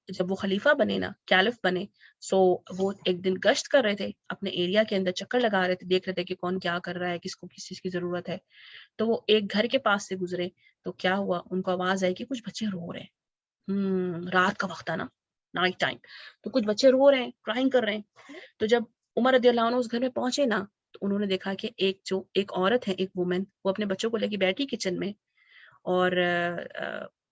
جب وہ خلیفہ بنے نا، کیلف بنے، سو وہ ایک دن گشت کر رہے تھے اپنے ایریا کے اندر، چکر لگا رہے تھے، دیکھ رہے تھے کہ کون کیا کر رہا ہے، کس کو کس چیز کی ضرورت ہے. تو وہ ایک گھر کے پاس سے گزرے تو کیا ہوا، ان کو آواز آئی کہ کچھ بچے رو رہے ہیں. رات کا وقت تھا نا، نائٹ ٹائم، تو کچھ بچے رو رہے ہیں، کرائنگ کر رہے ہیں. تو جب عمر رضی اللہ عنہ اس گھر میں پہنچے نا تو انہوں نے دیکھا کہ ایک عورت ہے، ایک وومن، وہ اپنے بچوں کو لے کے بیٹھی کچن میں، اور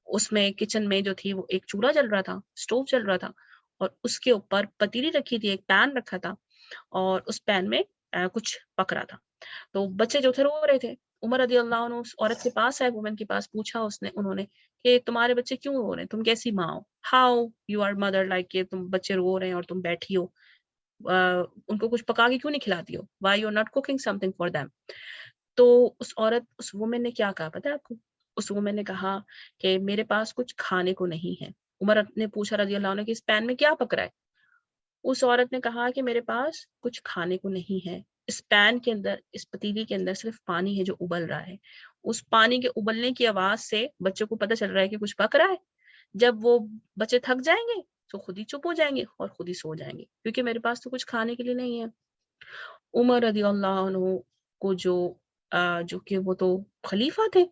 اس میں کچن میں جو تھی وہ ایک چولہا جل رہا تھا، اسٹوو چل رہا تھا، اور اس کے اوپر پتیلی رکھی تھی، ایک پین رکھا تھا، اور اس پین میں کچھ پک رہا تھا. تو بچے جو تھے رو رہے تھے. عمر رضی اللہ عنہ اس عورت کے پاس آئے، وومن کے پاس، پوچھا انہوں نے کہ تمہارے بچے کیوں رو رہے ہیں، تم کیسی ماں ہو، how you are mother, like کہ تم بچے رو رہے ہیں اور تم بیٹھی ہو، ان کو کچھ پکا کے کیوں نہیں کھلاتی ہو، why you are not cooking something for them. تو اس وومن نے کیا کہا پتہ ہے آپ کو؟ اس وومن نے کہا کہ میرے پاس کچھ کھانے کو نہیں ہے. عمر نے پوچھا رضی اللہ عنہ کہ اس پین میں کیا پک رہا ہے؟ اس عورت نے کہا کہ میرے پاس کچھ کھانے کو نہیں ہے، اس پین کے اندر، اس پتیلی کے اندر صرف پانی ہے جو ابل رہا ہے. اس پانی کے ابلنے کی آواز سے بچوں کو پتہ چل رہا ہے کہ کچھ پک رہا ہے. جب وہ بچے تھک جائیں گے تو خود ہی چپ ہو جائیں گے اور خود ہی سو جائیں گے، کیونکہ میرے پاس تو کچھ کھانے کے لیے نہیں ہے. عمر رضی اللہ عنہ کو جو کہ وہ تو خلیفہ تھے،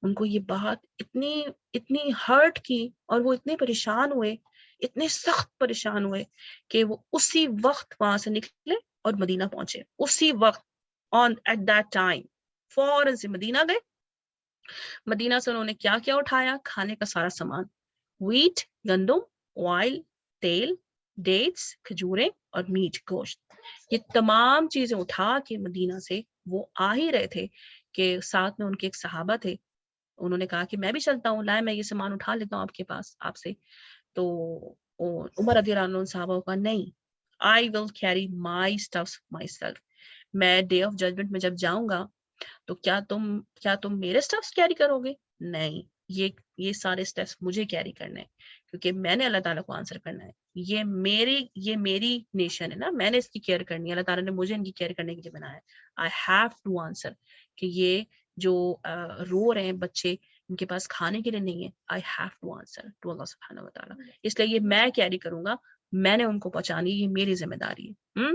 ان کو یہ بات اتنی ہرٹ کی، اور وہ اتنے پریشان ہوئے، اتنے سخت پریشان ہوئے کہ وہ اسی وقت وہاں سے نکلے اور مدینہ پہنچے. اسی وقت ایٹ دیٹ ٹائم فوراً سے مدینہ گئے. مدینہ سے انہوں نے کیا کیا اٹھایا، کھانے کا سارا سامان، ویٹ، گندم، آئل، تیل، ڈیٹس، کھجوریں، اور میٹ، گوشت، یہ تمام چیزیں اٹھا کے مدینہ سے وہ آ ہی رہے تھے کہ ساتھ میں ان کے ایک صحابہ تھے. انہوں نے کہا کہ میں بھی چلتا ہوں، لائے میں یہ سامان اٹھا لیتا ہوں آپ کے پاس، آپ سے. تو عمر رضی اللہ عنہ صحابہ کا نہیں، I will carry my stuffs myself. میں ڈے آف ججمنٹ میں جب جاؤں گا تو کیا تم میرے سٹیپس کیری کرو گے؟ نہیں، یہ سارے سٹیپس مجھے کیری کرنے ہیں، کیونکہ میں نے اللہ تعالیٰ کو آنسر کرنا ہے. یہ میری نیشن ہے نا، میں نے اس کی کیئر کرنی ہے، اللہ تعالیٰ نے مجھے ان کی کیئر کرنے کے لیے بنایا ہے. آئی ہیو ٹو آنسر کہ یہ جو رو رہے ہیں بچے، ان کے پاس کھانے کے لیے نہیں ہے، I have to answer to Allah سبحانہ و تعالیٰ. اس لیے یہ میں کیری کروں گا، میں نے ان کو پہنچانی، یہ میری ذمہ داری ہے.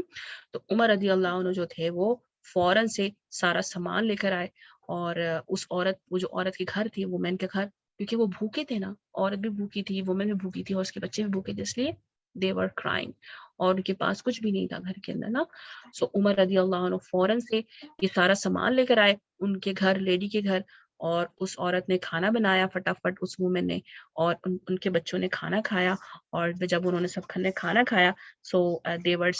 تو عمر رضی اللہ عنہ جو تھے وہ فوراً سے سارا سامان لے کر آئے، اور وہ جو عورت کے گھر تھی، وومن کے گھر، کیونکہ وہ بھوکے تھے نا، عورت بھی بھوکی تھی، وومن بھی بھوکی تھی، اور اس کے بچے بھی بھوکے تھے، اس لیے they were crying، اور ان کے پاس کچھ بھی نہیں تھا گھر کے اندر نا. سو عمر رضی اللہ عنہ فوراً سے یہ سارا سامان لے کر آئے ان کے گھر، لیڈی کے گھر، اور اس عورت نے کھانا بنایا فٹافٹ، اس وومن نے، اور ان کے بچوں نے کھانا کھایا. اور جب انہوں نے سب نے کھانا کھایا، سو they were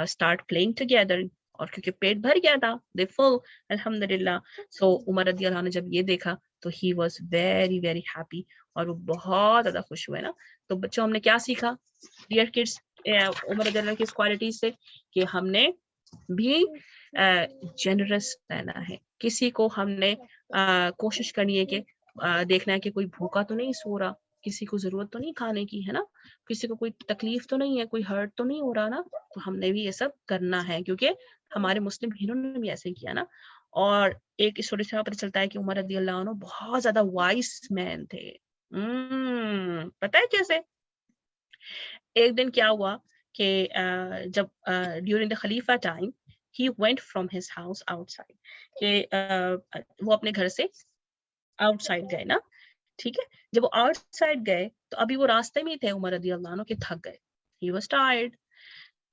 start playing together، اور کیونکہ پیٹ بھر گیا تھا، they full الحمدللہ. سو عمر رضی اللہ عنہ جب یہ دیکھا تو he was very very happy، اور وہ بہت زیادہ خوش ہوئے نا. تو بچوں ہم نے کیا سیکھا ڈیئر کڈس عمر رضی اللہ کی اس کوالٹیز سے، کہ ہم نے بھی جنرس رہنا ہے. کسی کو ہم نے کوشش کرنی ہے کہ دیکھنا ہے کہ کوئی بھوکا تو نہیں سو رہا، کسی کو ضرورت تو نہیں کھانے کی، ہے نا، کسی کو کوئی تکلیف تو نہیں ہے، کوئی ہرٹ تو نہیں ہو رہا نا. تو ہم نے بھی یہ سب کرنا ہے، کیونکہ ہمارے مسلم بھائیوں نے بھی ایسے کیا نا. اور ایک اسٹوری سے پتہ چلتا ہے کہ عمر رضی اللہ عنہ بہت زیادہ وائس مین تھے. پتہ ہے کیسے؟ ایک دن کیا ہوا کہ جب ڈیورنگ دا خلیفہ time he went from his house outside، کہ وہ اپنے گھر سے آؤٹ سائڈ گئے نا، ٹھیک ہے. جب وہ آؤٹ سائڈ گئے تو ابھی وہ راستے میں ہی تھے عمر رضی اللہ عنہ، کہ تھک گئے، he was tired.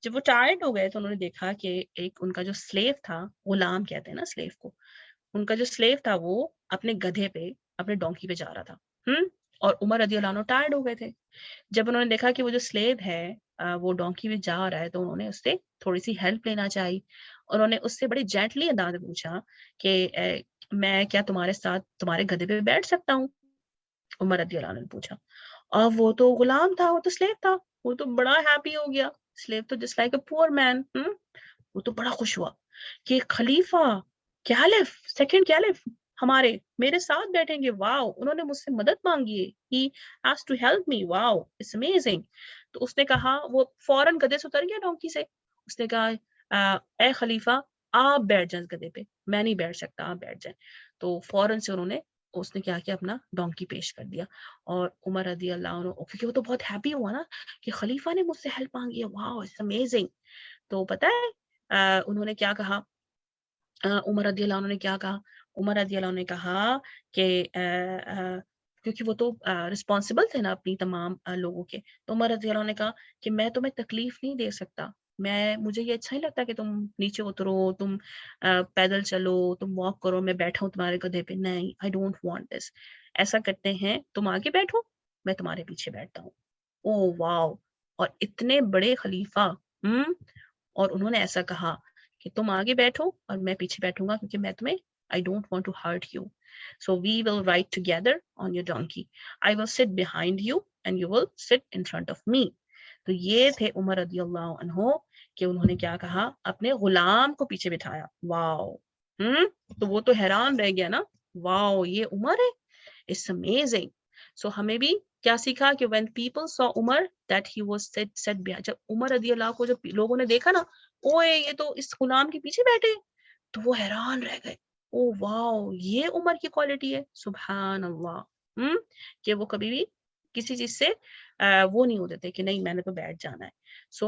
جب وہ ٹائرڈ ہو گئے تو انہوں نے دیکھا کہ ایک ان کا جو سلیو تھا، غلام کہتے ہیں نا سلیو کو، ان کا جو سلیو تھا وہ اپنے گدھے پہ، اپنے ڈونکی پہ جا رہا تھا. اور عمر رضی اللہ عنہ ٹائرڈ ہو گئے تھے. جب انہوں نے دیکھا کہ وہ جو سلیو ہے وہ ڈونکی پہ جا رہا ہے، تو انہوں نے اس سے تھوڑی سی ہیلپ لینا چاہی. انہوں نے اس سے بڑی جینٹلی انداز میں پوچھا کہ میں کیا تمہارے ساتھ تمہارے گدھے پہ بیٹھ سکتا ہوں؟ عمر رضی اللہ عنہ نے پوچھا. اور وہ تو غلام تھا, وہ تو سلیو تھا, وہ تو بڑا ہیپی ہو گیا. سلیو تو جسٹ لائک اے پور مین. وہ تو بڑا خوش ہوا کہ خلیفہ کیلف, سیکنڈ کیلف ہمارے میرے ساتھ بیٹھیں گے. واو, انہوں نے مجھ سے مدد مانگی ہے. He asked to help me. Wow, it's amazing. تو اس نے کہا, وہ فوراً گدھے سے اتر گیا ڈونکی سے. اس نے کہا اے خلیفہ آپ بیٹھ جائیں گدھے پہ, میں نہیں بیٹھ سکتا, آپ بیٹھ جائیں. تو فوراً سے اس نے کیا کیا, اپنا ڈونکی پیش کر دیا. اور عمر رضی اللہ عنہ, کیونکہ وہ تو بہت ہیپی ہوا نا کہ خلیفہ نے مجھ سے ہیلپ مانگی ہے. واو, اٹس امیزنگ. تو پتہ ہے انہوں نے کیا کہا, عمر رضی اللہ عنہ نے کیا کہا. عمر رضی اللہ عنہ نے کہا کہ کیونکہ وہ تو رسپانسبل تھے نا اپنی تمام لوگوں کے, تو عمر رضی اللہ عنہ نے کہا کہ میں تمہیں تکلیف نہیں دے سکتا, مجھے یہ اچھا نہیں لگتا کہ تم نیچے اترو, تم پیدل چلو, تم واک کرو, میں بیٹھا ہوں تمہارے گدھے پہ. نہیں, آئی ڈونٹ وانٹ دس. ایسا کرتے ہیں, تم آگے بیٹھو, میں تمہارے پیچھے بیٹھتا ہوں. او واو, اور اتنے بڑے خلیفہ, اور انہوں نے ایسا کہا کہ تم آگے بیٹھو اور میں پیچھے بیٹھوں گا, کیونکہ میں تمہیں I don't want to hurt you. So we will ride together on your donkey. I will sit behind you and you will sit in front of me. تو یہ تھے عمر رضی اللہ عنہ کہ انہوں نے کیا کہا, اپنے غلام کو پیچھے بٹھایا. واو, تو وہ تو حیران رہ گیا نا, واو یہ عمر ہے, it's amazing. So ہمیں بھی کیا سیکھا کہ when people saw Umar that he was set behind, جب عمر رضی اللہ کو جب لوگوں نے دیکھا نا, اوے یہ تو اس غلام کے پیچھے بیٹھے, تو وہ حیران رہ گئے. او واو, یہ عمر کی کوالٹی ہے. سبحان اللہ, کہ وہ کبھی بھی کسی چیز سے وہ نہیں ہوتے تھے کہ نہیں میں نے تو بیٹھ جانا ہے. سو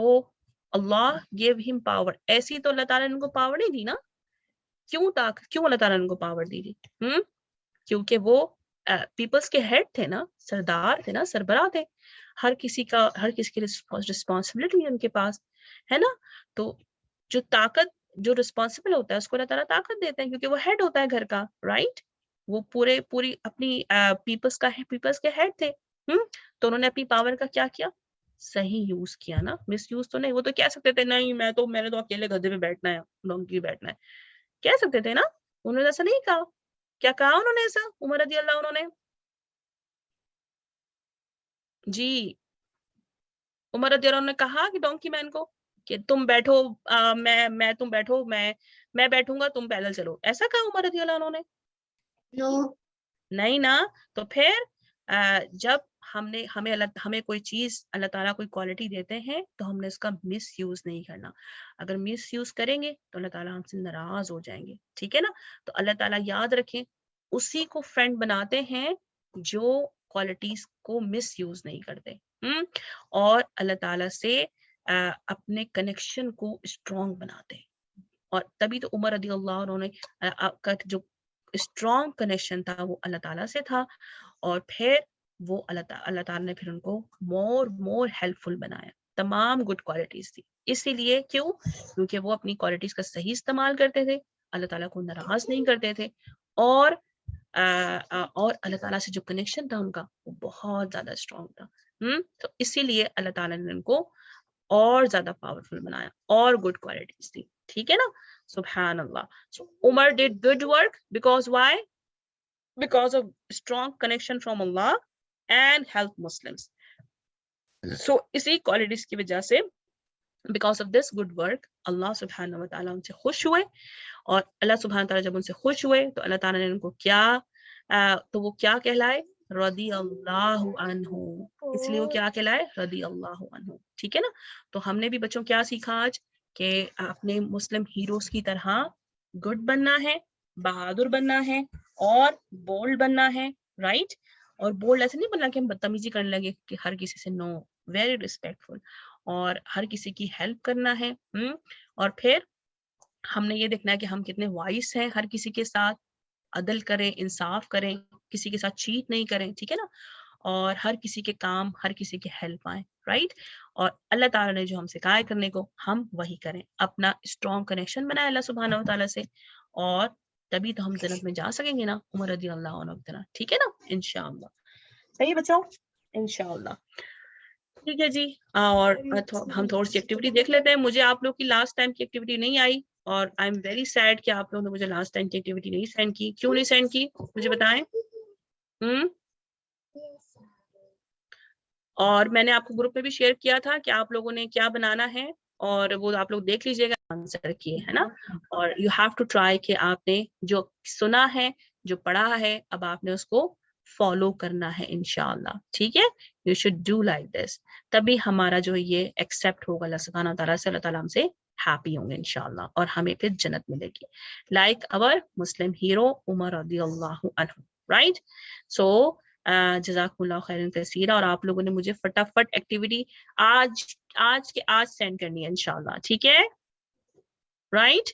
اللہ گیو ہم پاور. ایسی تو اللہ تعالیٰ نے ان کو پاور نہیں دی نا. کیوں اللہ تعالیٰ نے ان کو پاور دی تھی؟ کیونکہ وہ پیپلز کے ہیڈ تھے نا, سردار تھے نا, سربراہ تھے. ہر کسی کی رسپانسبلٹی ان کے پاس ہے نا. تو جو رسپانسبل ہوتا ہے اس کو اللہ تعالیٰ طاقت دیتے ہیں, کیونکہ وہ ہیڈ ہوتا ہے گھر کا, رائٹ. وہ پوری اپنی پیپلز کے ہیڈ تھے. تو انہوں نے اپنی پاور کا کیا کیا, صحیح یوز کیا نا, مس یوز تو نہیں. وہ تو کہہ سکتے تھے نہیں میں نے تو اکیلے گدھے پہ بیٹھنا ہے, ڈونکی پہ بیٹھنا ہے, کہہ سکتے تھے نا. انہوں نے ایسا نہیں کہا. کیا کہا انہوں نے ایسا, عمر رضی اللہ عنہ نے؟ جی, عمر رضی اللہ عنہ نے کہا کہ ڈونکی مین کو کہ تم بیٹھو, تم بیٹھو, میں بیٹھوں گا, تم پیدل چلو, ایسا کہا عمر رضی اللہ عنہ نے؟ نہیں نا. تو پھر جب ہمیں کوئی چیز اللہ تعالیٰ کوئی کوالٹی دیتے ہیں تو ہم نے اس کا مس یوز نہیں کرنا. اگر مس یوز کریں گے تو اللہ تعالیٰ ہم سے ناراض ہو جائیں گے, ٹھیک ہے نا. تو اللہ تعالیٰ یاد رکھیں اسی کو فرینڈ بناتے ہیں جو کوالٹیز کو مس یوز نہیں کرتے, اور اللہ تعالیٰ سے اپنے کنیکشن کو اسٹرانگ بناتے ہیں. اور تبھی تو عمر رضی اللہ عنہ کا جو اسٹرانگ کنیکشن تھا وہ اللہ تعالیٰ سے تھا, اور پھر وہ اللہ تعالیٰ نے پھر ان کو مور ہیلپ فل بنایا. تمام گڈ کوالٹیز تھی. اسی لیے کیونکہ وہ اپنی کوالٹیز کا صحیح استعمال کرتے تھے, اللہ تعالیٰ کو ناراض نہیں کرتے تھے, اور اللہ تعالیٰ سے جو کنیکشن تھا ان کا وہ بہت زیادہ اسٹرانگ تھا. تو اسی لیے اللہ تعالیٰ نے ان کو اور زیادہ پاورفل بنایا, اور گڈ کوالٹیز تھی, ٹھیک ہے نا. سبحان اللہ. So Umar did good work because why? Because of strong connection from Allah and help Muslims. So اسی کوالٹیز کی وجہ سے because of this good work اللہ سبحانہ و تعالیٰ ان سے خوش ہوئے, اور اللہ سبحانہ تعالیٰ جب ان سے خوش ہوئے تو اللہ تعالیٰ نے ان کو تو وہ کیا کہلائے, رضی اللہ عنہ. اس لیے وہ کیا کہلائے, رضی اللہ عنہ, ٹھیک ہے نا. تو ہم نے بھی بچوں کیا سیکھا آج کہ اپنے مسلم ہیروز کی طرح گڈ بننا ہے, بہادر بننا ہے, اور بولڈ بننا ہے, رائٹ. اور بولڈ ایسے نہیں بننا کہ ہم بدتمیزی کرنے لگے کہ ہر کسی سے نو, ویری ریسپیکٹفل, اور ہر کسی کی ہیلپ کرنا ہے. اور پھر ہم نے یہ دیکھنا ہے کہ ہم کتنے وائس ہیں, ہر کسی کے ساتھ عدل کریں, انصاف کریں, کسی کے ساتھ چیٹ نہیں کریں, ٹھیک ہے نا. اور ہر کسی کے کام, ہر کسی کے ہیلپ آئیں, رائٹ. اور اللہ تعالیٰ نے جو ہم سکھائے کرنے کو ہم وہی کریں, اپنا اسٹرانگ کنیکشن بنائے اللہ سبحانہ و تعالیٰ سے, اور تبھی تو ہم جنت میں جا سکیں گے نا عمر رضی اللہ عنہ کی طرح, ٹھیک ہے نا, انشاءاللہ. صحیح بچوں, انشاءاللہ. ٹھیک ہے جی. اور ہم تھوڑی سی ایکٹیویٹی دیکھ لیتے ہیں. مجھے آپ لوگ کی لاسٹ ٹائم کی ایکٹیویٹی نہیں آئی, اور آئی ایم ویری سیڈ کہ آپ لوگوں نے مجھے لاسٹ ٹائم کی ایکٹیویٹی نہیں سینڈ کی. کیوں نہیں سینڈ کی مجھے بتائیں. اور میں نے آپ کو گروپ میں بھی شیئر کیا تھا کہ آپ لوگوں نے کیا بنانا ہے، اور وہ آپ لوگ دیکھ لیجیے گا آنسر کیے ہے نا. اور یو ہیو ٹو ٹرائی کہ آپ نے جو سنا ہے، جو پڑھا ہے، اب آپ نے اس کو فالو کرنا ہے انشاءاللہ. ٹھیک ہے، you should do like this, تبھی ہمارا جو یہ ایکسیپٹ ہوگا اللہ سبحانہ تعالیٰ سے. اللہ تعالیٰ ہم سے ہیپی ہوں گے انشاءاللہ، اور ہمیں پھر جنت ملے گی. لائک اور مسلم ہیرو عمر رضی اللہ عنہ، رائٹ. سو جزاکم اللہ خیرن کثیرا. اور آپ لوگوں نے مجھے فٹافٹ ایکٹیویٹی آج کے آج سینڈ کرنی ہے انشاءاللہ. ٹھیک ہے، رائٹ.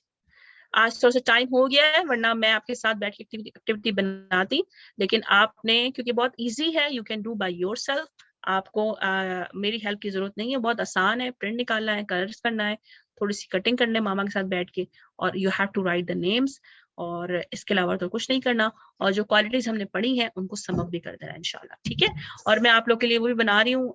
آج تھوڑا سا ٹائم ہو گیا ہے، ورنہ میں آپ کے ساتھ بیٹھ کے ایکٹیویٹی بناتی، لیکن آپ نے کیونکہ بہت ایزی ہے، you can do by your self. آپ کو میری ہیلپ کی ضرورت نہیں ہے، بہت آسان ہے. پرنٹ نکالنا ہے، کلرس کرنا ہے، تھوڑی سی کٹنگ کرنا ہے ماما کے ساتھ بیٹھ کے، اور you have to write the names. اور اس کے علاوہ تو کچھ نہیں کرنا. اور جو کوالٹیز ہم نے پڑھی ہیں ان کو سم اپ بھی کر دینا انشاءاللہ. ٹھیک ہے. اور میں آپ لوگ کے لیے وہ بھی بنا رہی ہوں،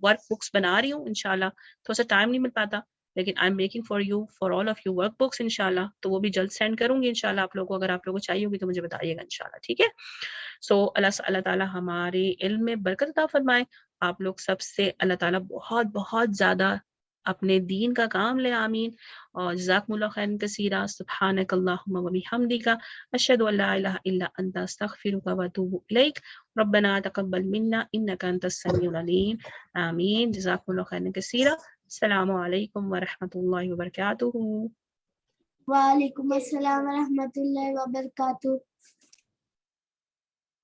ورک بکس بنا رہی ہوں انشاءاللہ. تھوڑا سا ٹائم نہیں مل پاتا، لیکن I am making for you, for all of you work books انشاءاللہ. تو وہ بھی جلد سینڈ کروں گی انشاءاللہ آپ لوگوں کو. اگر آپ لوگوں کو چاہیے ہوگی تو مجھے بتائیے گا انشاءاللہ. ٹھیک ہے. سو اللہ تعالیٰ ہمارے علم میں برکت عطا فرمائے. آپ لوگ سب سے اللہ تعالیٰ بہت بہت زیادہ اپنے دین کا کام لے. آمین. اور جزاکم اللہ خیرا کثیرا. سبحانک اللہم و بحمدک، اشہد ان لا الہ الا انت، استغفرک و اتوب الیک. ربنا تقبل منا انک انت السمیع العلیم. آمین. جزاکم اللہ خیرا کثیرا. السلام علیکم ورحمۃ اللہ وبرکاتہ. وعلیکم السلام ورحمۃ اللہ وبرکاتہ.